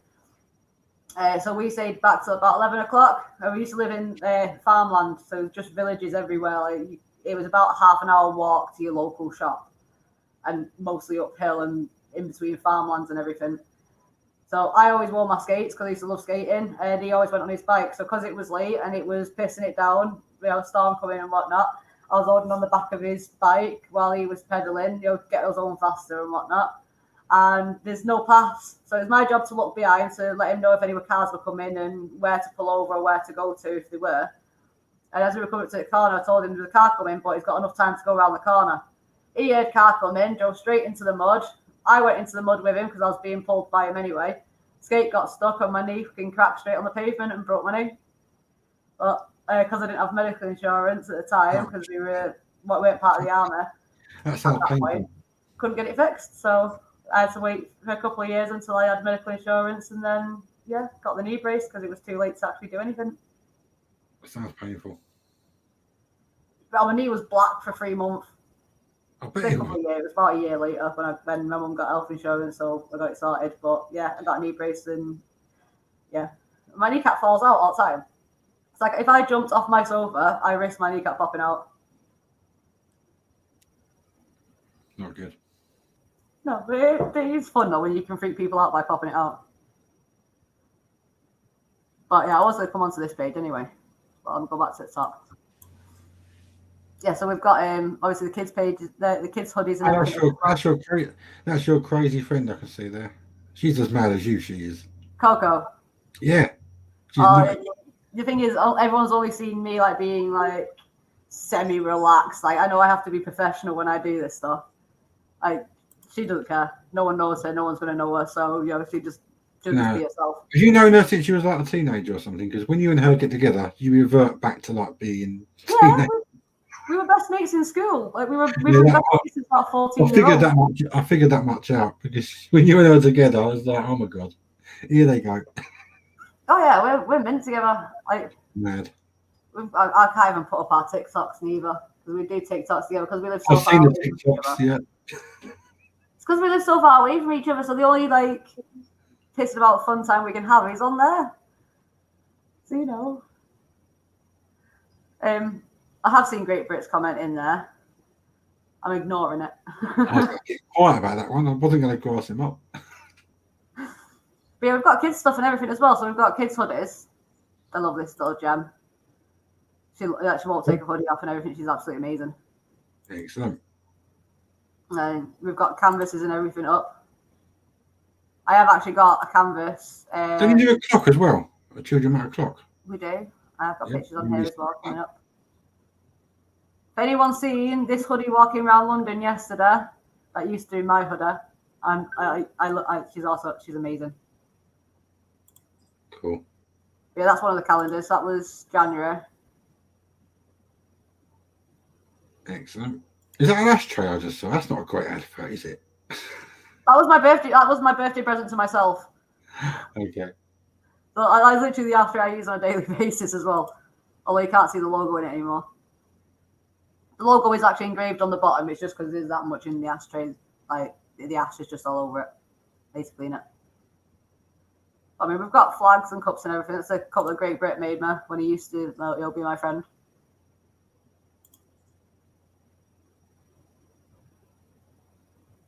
So we stayed back till about 11 o'clock. We used to live in farmland, so just villages everywhere. It was about half an hour walk to your local shop, and mostly uphill and in between farmlands and everything. So I always wore my skates because I used to love skating, and he always went on his bike. So because it was late and it was pissing it down, storm coming and whatnot, I was holding on the back of his bike while he was pedaling, get us home faster and whatnot. And there's no paths, so it's my job to look behind to let him know if any cars were coming and where to pull over or where to go to if they were. And as we were coming to the corner, I told him there's a car coming, but he's got enough time to go around the corner. He heard car coming, drove straight into the mud. I went into the mud with him because I was being pulled by him anyway. Skate got stuck on my knee, fucking cracked straight on the pavement and broke my knee. But because I didn't have medical insurance at the time, because we weren't part of the army, That sounds painful. Couldn't get it fixed. So I had to wait for a couple of years until I had medical insurance, and then got the knee brace because it was too late to actually do anything. That sounds painful. But my knee was black for 3 months. I bet it was. It was about a year later when my mum got health insurance, so I got it sorted. But I got a knee brace, and my kneecap falls out all the time. It's like if I jumped off my sofa, I risk my kneecap popping out. Not good. No, but it is fun though when you can freak people out by popping it out. But I was going to come onto this page anyway. But I'll go back to the top. So we've got obviously the kids page, the kids hoodies and everything. That's your crazy friend I can see there. She's as mad as you. She is. Coco. Yeah. The thing is, everyone's always seen me like being like semi-relaxed. Like I know I have to be professional when I do this stuff. Like she doesn't care. No one knows her. No one's going to know her. So she just be herself. Have you known her since she was like a teenager or something? Because when you and her get together, you revert back to like being. Yeah. We were best mates in school. Like we were best mates since about 14 years old. I figured that much out because when you and her together, I was like, oh my god, here they go. Oh yeah, we're mint together. Like mad. I can't even put up our TikToks neither because we do TikToks together because we live so I've far seen away the from each TikToks, other. yeah. It's because we live so far away from each other, so the only like pissing about fun time we can have is on there. So I have seen Great Brits comment in there. I'm ignoring it. I was quiet about that one. I wasn't going to grass him up. But we've got kids stuff and everything as well. So we've got kids hoodies. I love this little gem. She won't take a hoodie off and everything. She's absolutely amazing. Excellent. And we've got canvases and everything up. I have actually got a canvas. Don't you do a clock as well? A Children Matter clock? We do. I've got pictures on we here used as well coming up. If anyone's seen this hoodie walking around London yesterday, that used to be my hoodie, and she's amazing. Cool. Yeah, that's one of the calendars. That was January. Excellent. Is that an ashtray I just saw? That's not a great advert, is it? That was my birthday. That was my birthday present to myself. Okay. So I literally the ashtray I use on a daily basis as well. Although you can't see the logo in it anymore. The logo is actually engraved on the bottom. It's just because there's that much in the ashtray. Like the ash is just all over it, basically in it. I mean, we've got flags and cups and everything. It's a couple of Great Brit made me when he used to. He'll be my friend.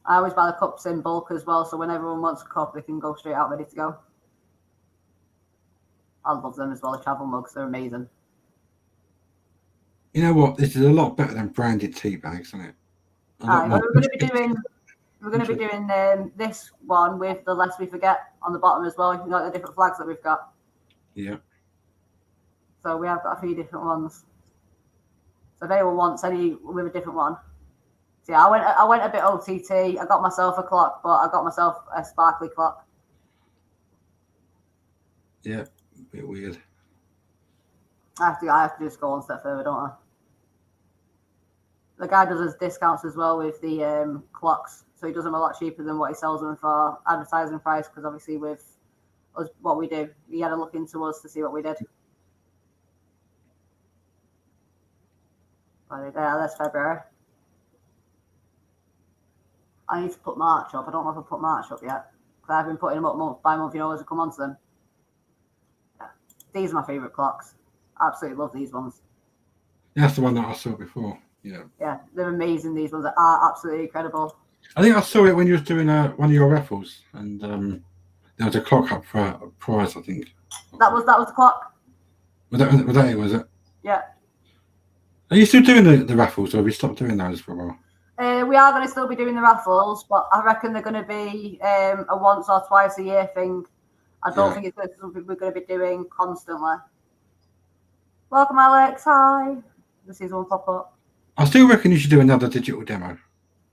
I always buy the cups in bulk as well, so when everyone wants a cup, they can go straight out ready to go. I love them as well. The travel mugs, they're amazing. You know what? This is a lot better than branded tea bags, isn't it? We're going to be doing this one with the Lest We Forget on the bottom as well. You know, the different flags that we've got. Yeah. So we have got a few different ones. So if anyone wants any with a different one. So yeah, I went a bit OTT. I got myself a clock, but I got myself a sparkly clock. Yeah, a bit weird. I have to just go one step further, don't I? The guy does his discounts as well with the clocks, so he does them a lot cheaper than what he sells them for advertising price. Because obviously, with us, what we do, he had a look into us to see what we did. But yeah, that's February. I need to put March up. I don't know if I put March up yet. Because I've been putting them up month by month, as I come onto them. Yeah. These are my favourite clocks. Absolutely love these ones. That's the one that I saw before. Yeah. Yeah, they're amazing. These ones are absolutely incredible. I think I saw it when you was doing one of your raffles, and there was a clock up for a prize, I think. That was the clock. Was that it, was it? Yeah. Are you still doing the raffles, or have you stopped doing those for a while? We are going to still be doing the raffles, but I reckon they're going to be a once or twice a year thing. I don't think it's something we're going to be doing constantly. Welcome, Alex. Hi. This is one pop up. I still reckon you should do another digital demo.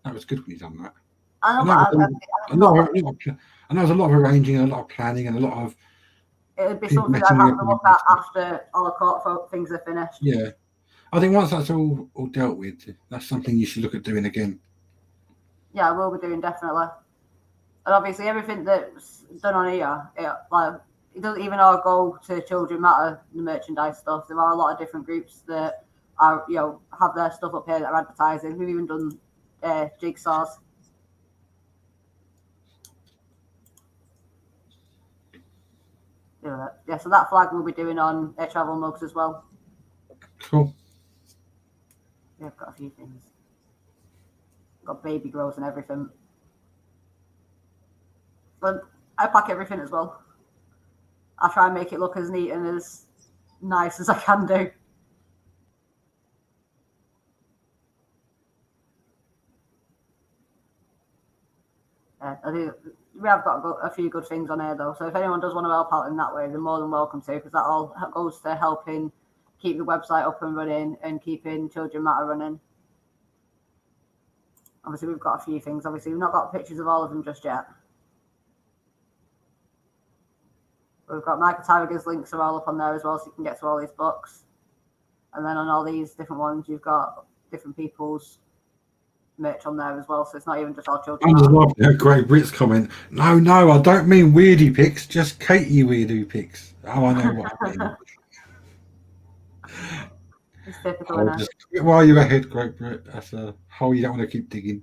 That was good when you done that. I know, there's a lot of arranging, and a lot of planning, and a lot of. It'd be something I'd have to look at after all the court things are finished. Yeah. I think once that's all dealt with, that's something you should look at doing again. Yeah, I will be doing, definitely. And obviously, everything that's done on here, it doesn't even all go to Children Matter, the merchandise stuff. There are a lot of different groups that are, have their stuff up here that are advertising. We've even done jigsaws. Yeah, so that flag we'll be doing on travel mugs as well. Cool. Yeah, I've got a few things. Got baby grows and everything. But I pack everything as well. I try and make it look as neat and as nice as I can do. Yeah, I think we have got a few good things on here though. So if anyone does want to help out in that way, they're more than welcome to, because that all goes to helping keep the website up and running and keeping Children Matter running. Obviously, we've got a few things. Obviously, we've not got pictures of all of them just yet. But we've got Michael Tyriger's links are all up on there as well, so you can get to all these books. And then on all these different ones, you've got different people's merch on there as well. So it's not even just our children. I just love that Great Brits comment. No, I don't mean weirdy pics, just Katie weirdo pics. Oh, I know what I mean. It's typical, just while you're ahead, Great Brit. That's a hole you don't want to keep digging.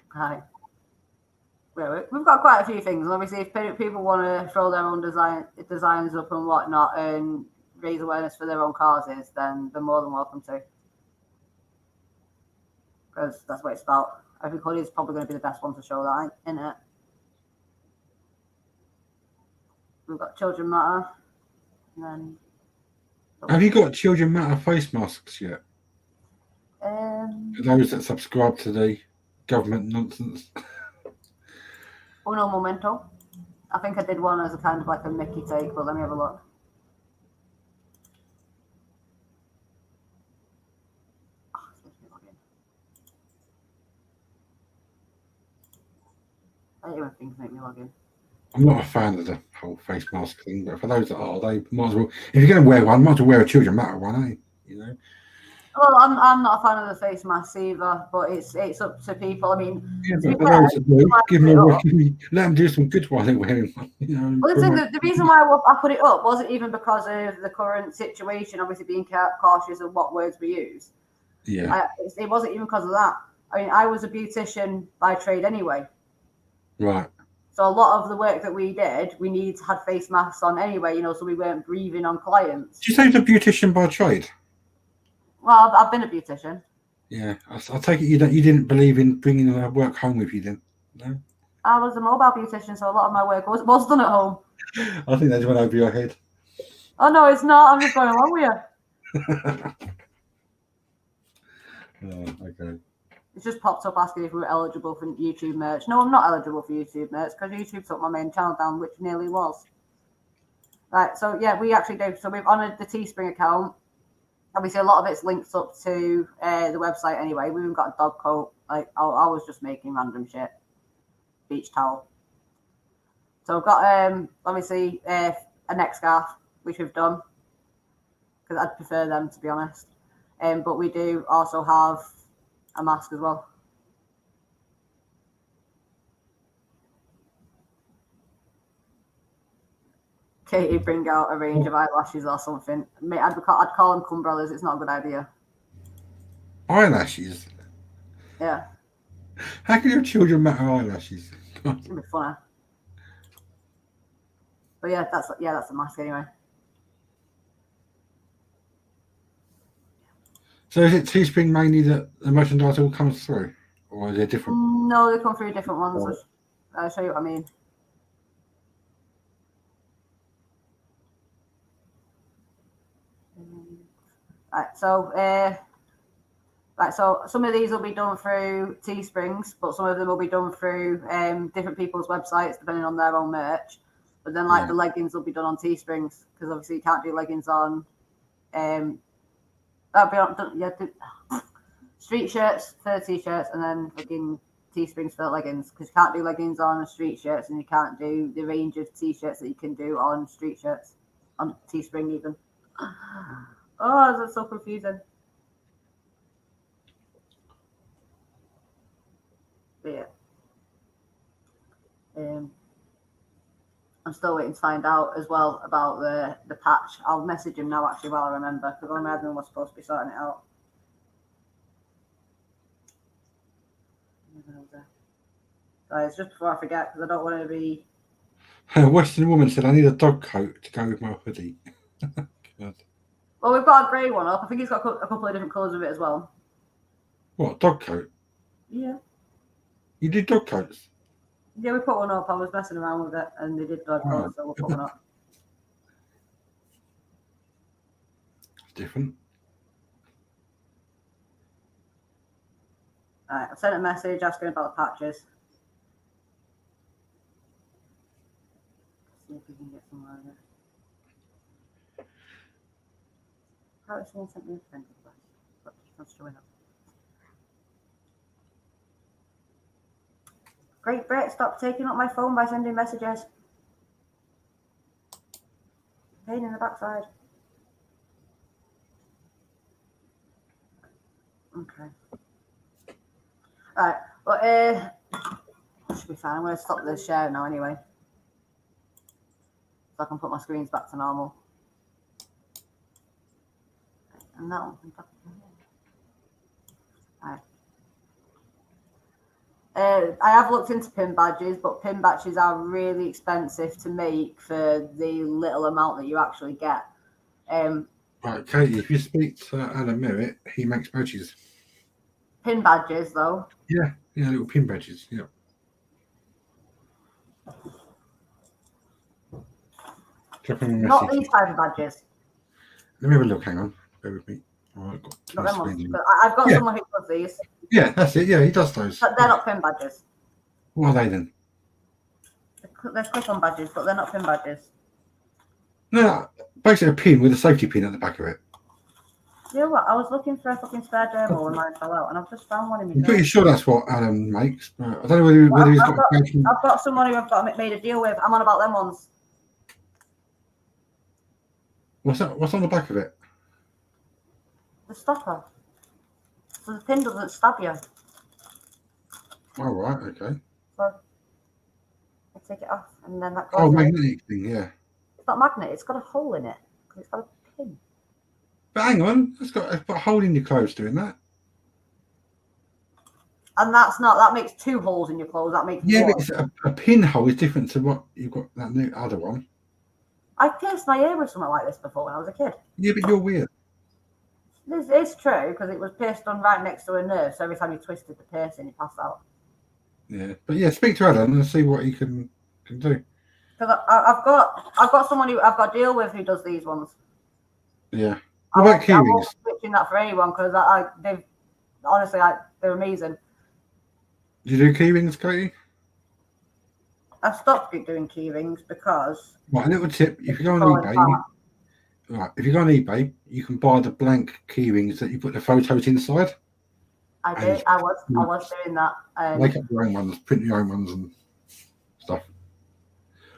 Hi. Well, we've got quite a few things. Obviously, if people want to throw their own designs up and whatnot and raise awareness for their own causes, then they're more than welcome to. Because that's what it's about. I think hoodie is probably going to be the best one to show that, isn't it? We've got Children Matter. And then Have you got Children Matter face masks yet? Those that subscribe to the government nonsense. Uno momento. I think I did one as a kind of like a Mickey take, but let me have a look. I hate when things make me log in. I'm not a fan of the whole face mask thing, but for those that are, they might as well. If you're going to wear one, might as well wear a Children Matter one, eh? You know. Well, I'm not a fan of the face mask either, but it's up to people. I mean, Yeah, to be but for fair, those that do, give them a let them do some good while they're wearing one. You know. well, the reason why I put it up wasn't even because of the current situation, obviously being cautious of what words we use. Yeah. It wasn't even because of that. I mean, I was a beautician by trade anyway. Right. So a lot of the work that we did, we had face masks on anyway, so we weren't breathing on clients. Did you say you're a beautician by trade? Well, I've been a beautician. Yeah, I take it you didn't believe in bringing the work home with you then? No. I was a mobile beautician, so a lot of my work was done at home. I think that just went over your head. Oh no, it's not. I'm just going along with you. Oh, okay. It's just popped up asking if we were eligible for YouTube merch. No, I'm not eligible for YouTube merch because YouTube took my main channel down, which nearly was. Right, so yeah, we actually do. So we've honoured the Teespring account. Obviously, a lot of it's linked up to the website anyway. We even got a dog coat. Like I was just making random shit. Beach towel. So I've got obviously a neck scarf, which we've done because I'd prefer them to be honest. But we do also have a mask as well. Katie, bring out a range of eyelashes or something. I'd call them cumbrellas. It's not a good idea. Eyelashes? Yeah. How can your Children Matter eyelashes? It's gonna be funny. But yeah, that's the mask anyway. So is it Teespring mainly that the merchandise all comes through? Or is it different? No, they come through different ones. I'll show you what I mean. Right, so some of these will be done through Teesprings, but some of them will be done through different people's websites, depending on their own merch. But then, the leggings will be done on Teesprings, because obviously you can't do leggings on. Street shirts for t-shirts, and then fucking Teesprings for leggings, because you can't do leggings on street shirts, and you can't do the range of t-shirts that you can do on street shirts, on Teespring even. Oh, that's so confusing. But yeah. I'm still waiting to find out as well about the patch. I'll message him now actually while I remember, because my admin was supposed to be sorting it out. Guys, just before I forget, because I don't want to be. A Western woman said, "I need a dog coat to go with my hoodie." God. Well, we've got a grey one up. I think it's got a couple of different colours of it as well. What, dog coat? Yeah. You did dog coats? Yeah, we put one up. I was messing around with it, and they did dog coats, so we'll put one up. It's different. Alright, I've sent a message asking about the patches. See if we can get somewhere in it. Probably someone sent me a friend request, but it's not showing up. Great Brit, stop taking up my phone by sending messages. Pain in the backside. Okay. Alright, well, should be fine. I'm going to stop the share now anyway. So I can put my screens back to normal. And that one. Alright. I have looked into pin badges, but pin badges are really expensive to make for the little amount that you actually get. Right, Katie, if you speak to Alan Merritt, he makes badges. Pin badges, though? Yeah, little pin badges, yeah. Not these type of badges. Let me have a look. Hang on. Bear with me. Oh, I've got two Not them ones. screens. But I've got Yeah. someone who does these, Yeah, that's it. Yeah, he does those. but they're not pin badges. What are they then? They're clip-on badges, but they're not pin badges. No, basically a pin with a safety pin at the back of it. You know what? I was looking for a fucking spare dermal when mine fell out, and I've just found one in my I'm pretty drawer. sure that's what Adam makes. But I don't know whether he's got a badge. I've got someone who I've got made a deal with. I'm on about them ones. What's that? What's on the back of it? The stopper. So the pin doesn't stab you. Oh, right. Okay. So I take it off, and then that goes Oh, in. magnetic thing. Yeah. It's not magnet. It's got a hole in it because it's got a pin. But hang on, it's got a hole in your clothes doing that. And that's not. That makes two holes in your clothes. That makes Yeah, one. but it's a pinhole is different to what you've got that new other one. I pierced my ear with something like this before when I was a kid. Yeah, but you're weird. This is true because it was pierced on right next to a nerve. So every time you twisted the piercing, you passed out. Yeah, but yeah, speak to Adam and see what he can do. Because I've got someone who I've got to deal with who does these ones. Yeah. I What about won't keyrings? switching that for anyone because they've honestly they're amazing. Do you do keyrings, Katie? I've stopped doing key rings because Right, a little tip: if you go on falling eBay, apart. if you go on eBay, you can buy the blank keyrings that you put the photos inside. I did. I was doing that. Make up your own ones, print your own ones, and stuff.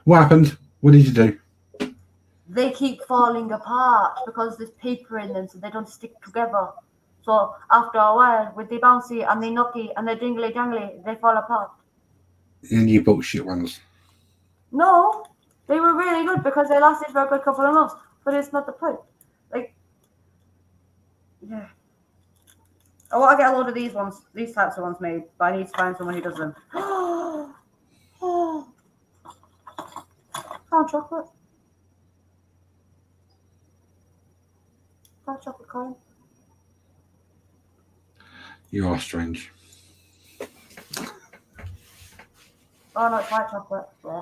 What happened? What did you do? They keep falling apart because there's paper in them, so they don't stick together. So after a while, with the bouncy and the knocky and the jingly jangly, they fall apart. And you bought shit ones. No, they were really good because they lasted for a good couple of months. But it's not the point. Like, yeah. I want to get a load of these types of ones made, but I need to find someone who does them. Found chocolate. Found chocolate coin. You are strange. Oh no, it's white chocolate. Yeah.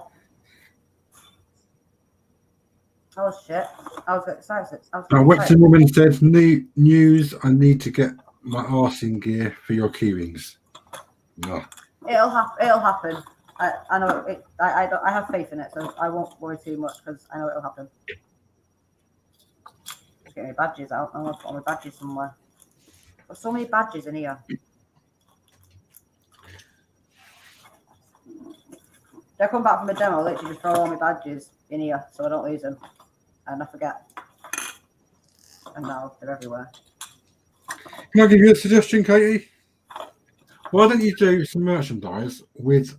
Oh shit. I was excited. I went to the woman and said, "New news. I need to get my arse in gear for your keyrings." No. It'll happen. I know it. I have faith in it, so I won't worry too much because I know it'll happen. Just get my badges out. I'm gonna put all my badges somewhere. There's so many badges in here. I come back from the demo, I literally just throw all my badges in here so I don't lose them. And I forget. And now they're everywhere. Can I give you a suggestion, Katie? Why don't you do some merchandise with,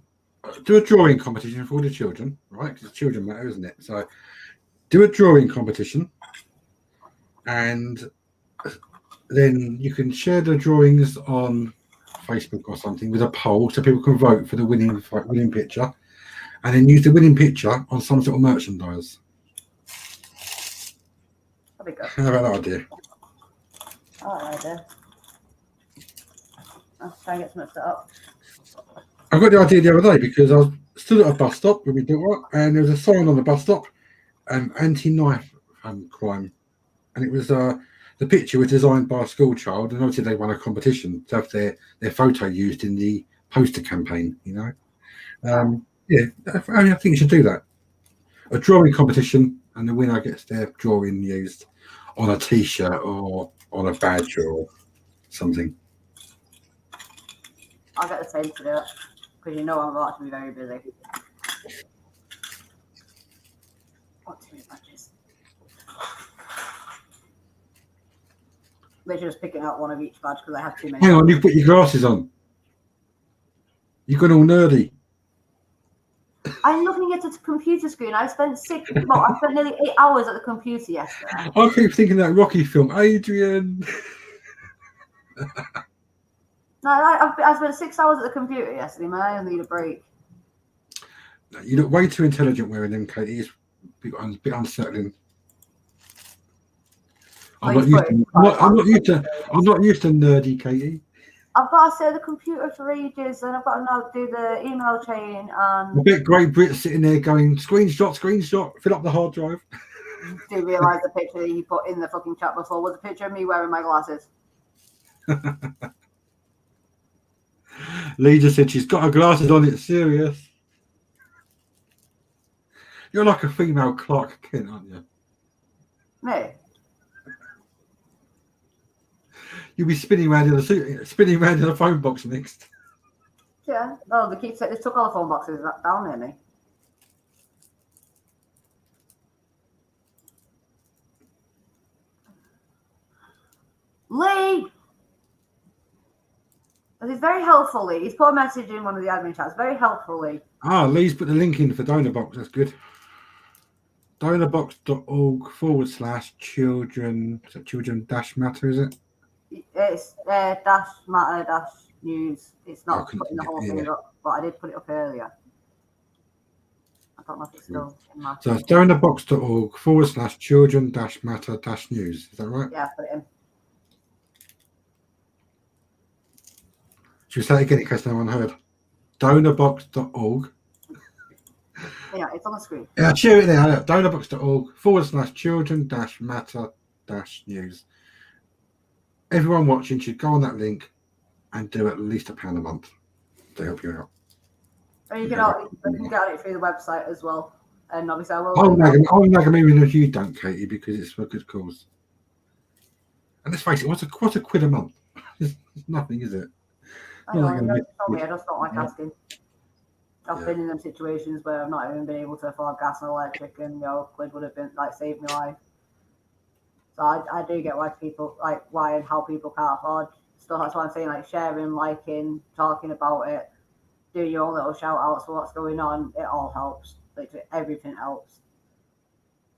do a drawing competition for all the children, right? Because children matter, isn't it? So do a drawing competition and then you can share the drawings on Facebook or something with a poll so people can vote for the winning picture. And then use the winning picture on some sort of merchandise. That'd be good. How about that idea? I like that idea. I'll try and get something set up. I got the idea the other day because I was stood at a bus stop with my daughter and there was a sign on the bus stop, anti-knife crime. And it was, the picture was designed by a school child and obviously they won a competition to have their photo used in the poster campaign, you know. Yeah, I think you should do that. A drawing competition, and the winner gets their drawing used on a T-shirt or on a badge or something. I'll get the team to do it because you know I'm about to be very busy. What too many badges? Literally just picking out one of each badge because I have too many. Hang on, you put your glasses on. You've gone all nerdy. I'm looking at a computer screen. I spent nearly 8 hours at the computer yesterday. I keep thinking that Rocky film, Adrian. No, I spent 6 hours at the computer yesterday. My eyes need a break. You look way too intelligent wearing them, Katie. It's a bit unsettling. I'm not used to nerdy, Katie. I've got to sit at the computer for ages, and I've got to now do the email chain. And I bet Great Brit sitting there going, screenshot, fill up the hard drive. do realise the picture that he put in the fucking chat before was a picture of me wearing my glasses. Lee just said she's got her glasses on. It's serious. You're like a female Clark Kent, aren't you? Me? You'll be spinning around in a phone box next. Yeah. Oh, they took all the phone boxes down near me. Lee! It's very helpful, Lee. He's put a message in one of the admin chats. Very helpful, Lee. Ah, Lee's put the link in for Donor Box. That's good. Donorbox.org/children. Is that children-matter, is it? It's dash matter dash news. It's not couldn't putting the see whole it, thing yeah. up, but I did put it up earlier. I don't know if it's still in my. So it's donorbox.org/children-matter-news. Is that right? Yeah, put it in. Should we say it again in case no one heard? Donorbox.org. Yeah, it's on the screen. Yeah, cheer it there. Donorbox.org/children-matter-news. Everyone watching should go on that link and do at least £1 a month to help you out. And you can get it through the website as well. And obviously, I will. I'll nag them even if you don't, Katie, because it's for a good cause. And let's face it, what's a quid a month? It's nothing, is it? I know, I just don't like asking. I've been in them situations where I've not even been able to afford gas and electric, and quid would have been saved my life. So I do get why and how people can't afford stuff. That's why I'm saying sharing, liking, talking about it, doing your own little shout outs for what's going on. It all helps. Literally everything helps.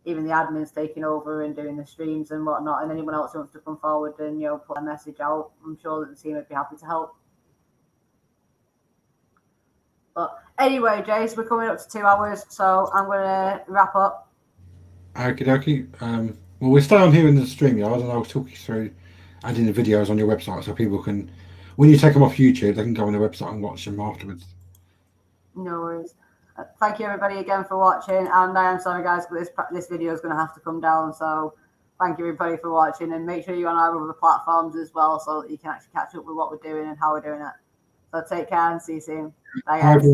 Even the admins taking over and doing the streams and whatnot, and anyone else who wants to come forward and put a message out, I'm sure that the team would be happy to help. But anyway, Jace, we're coming up to 2 hours, so I'm going to wrap up. Okie dokie. Well, we'll stay on here in the stream yard, and I'll talk you through adding the videos on your website so people can, when you take them off YouTube, they can go on the website and watch them afterwards. No worries. Thank you everybody again for watching, and I am sorry guys, but this video is going to have to come down, so thank you everybody for watching, and make sure you're on our other platforms as well so that you can actually catch up with what we're doing and how we're doing it. So take care and see you soon. Bye guys.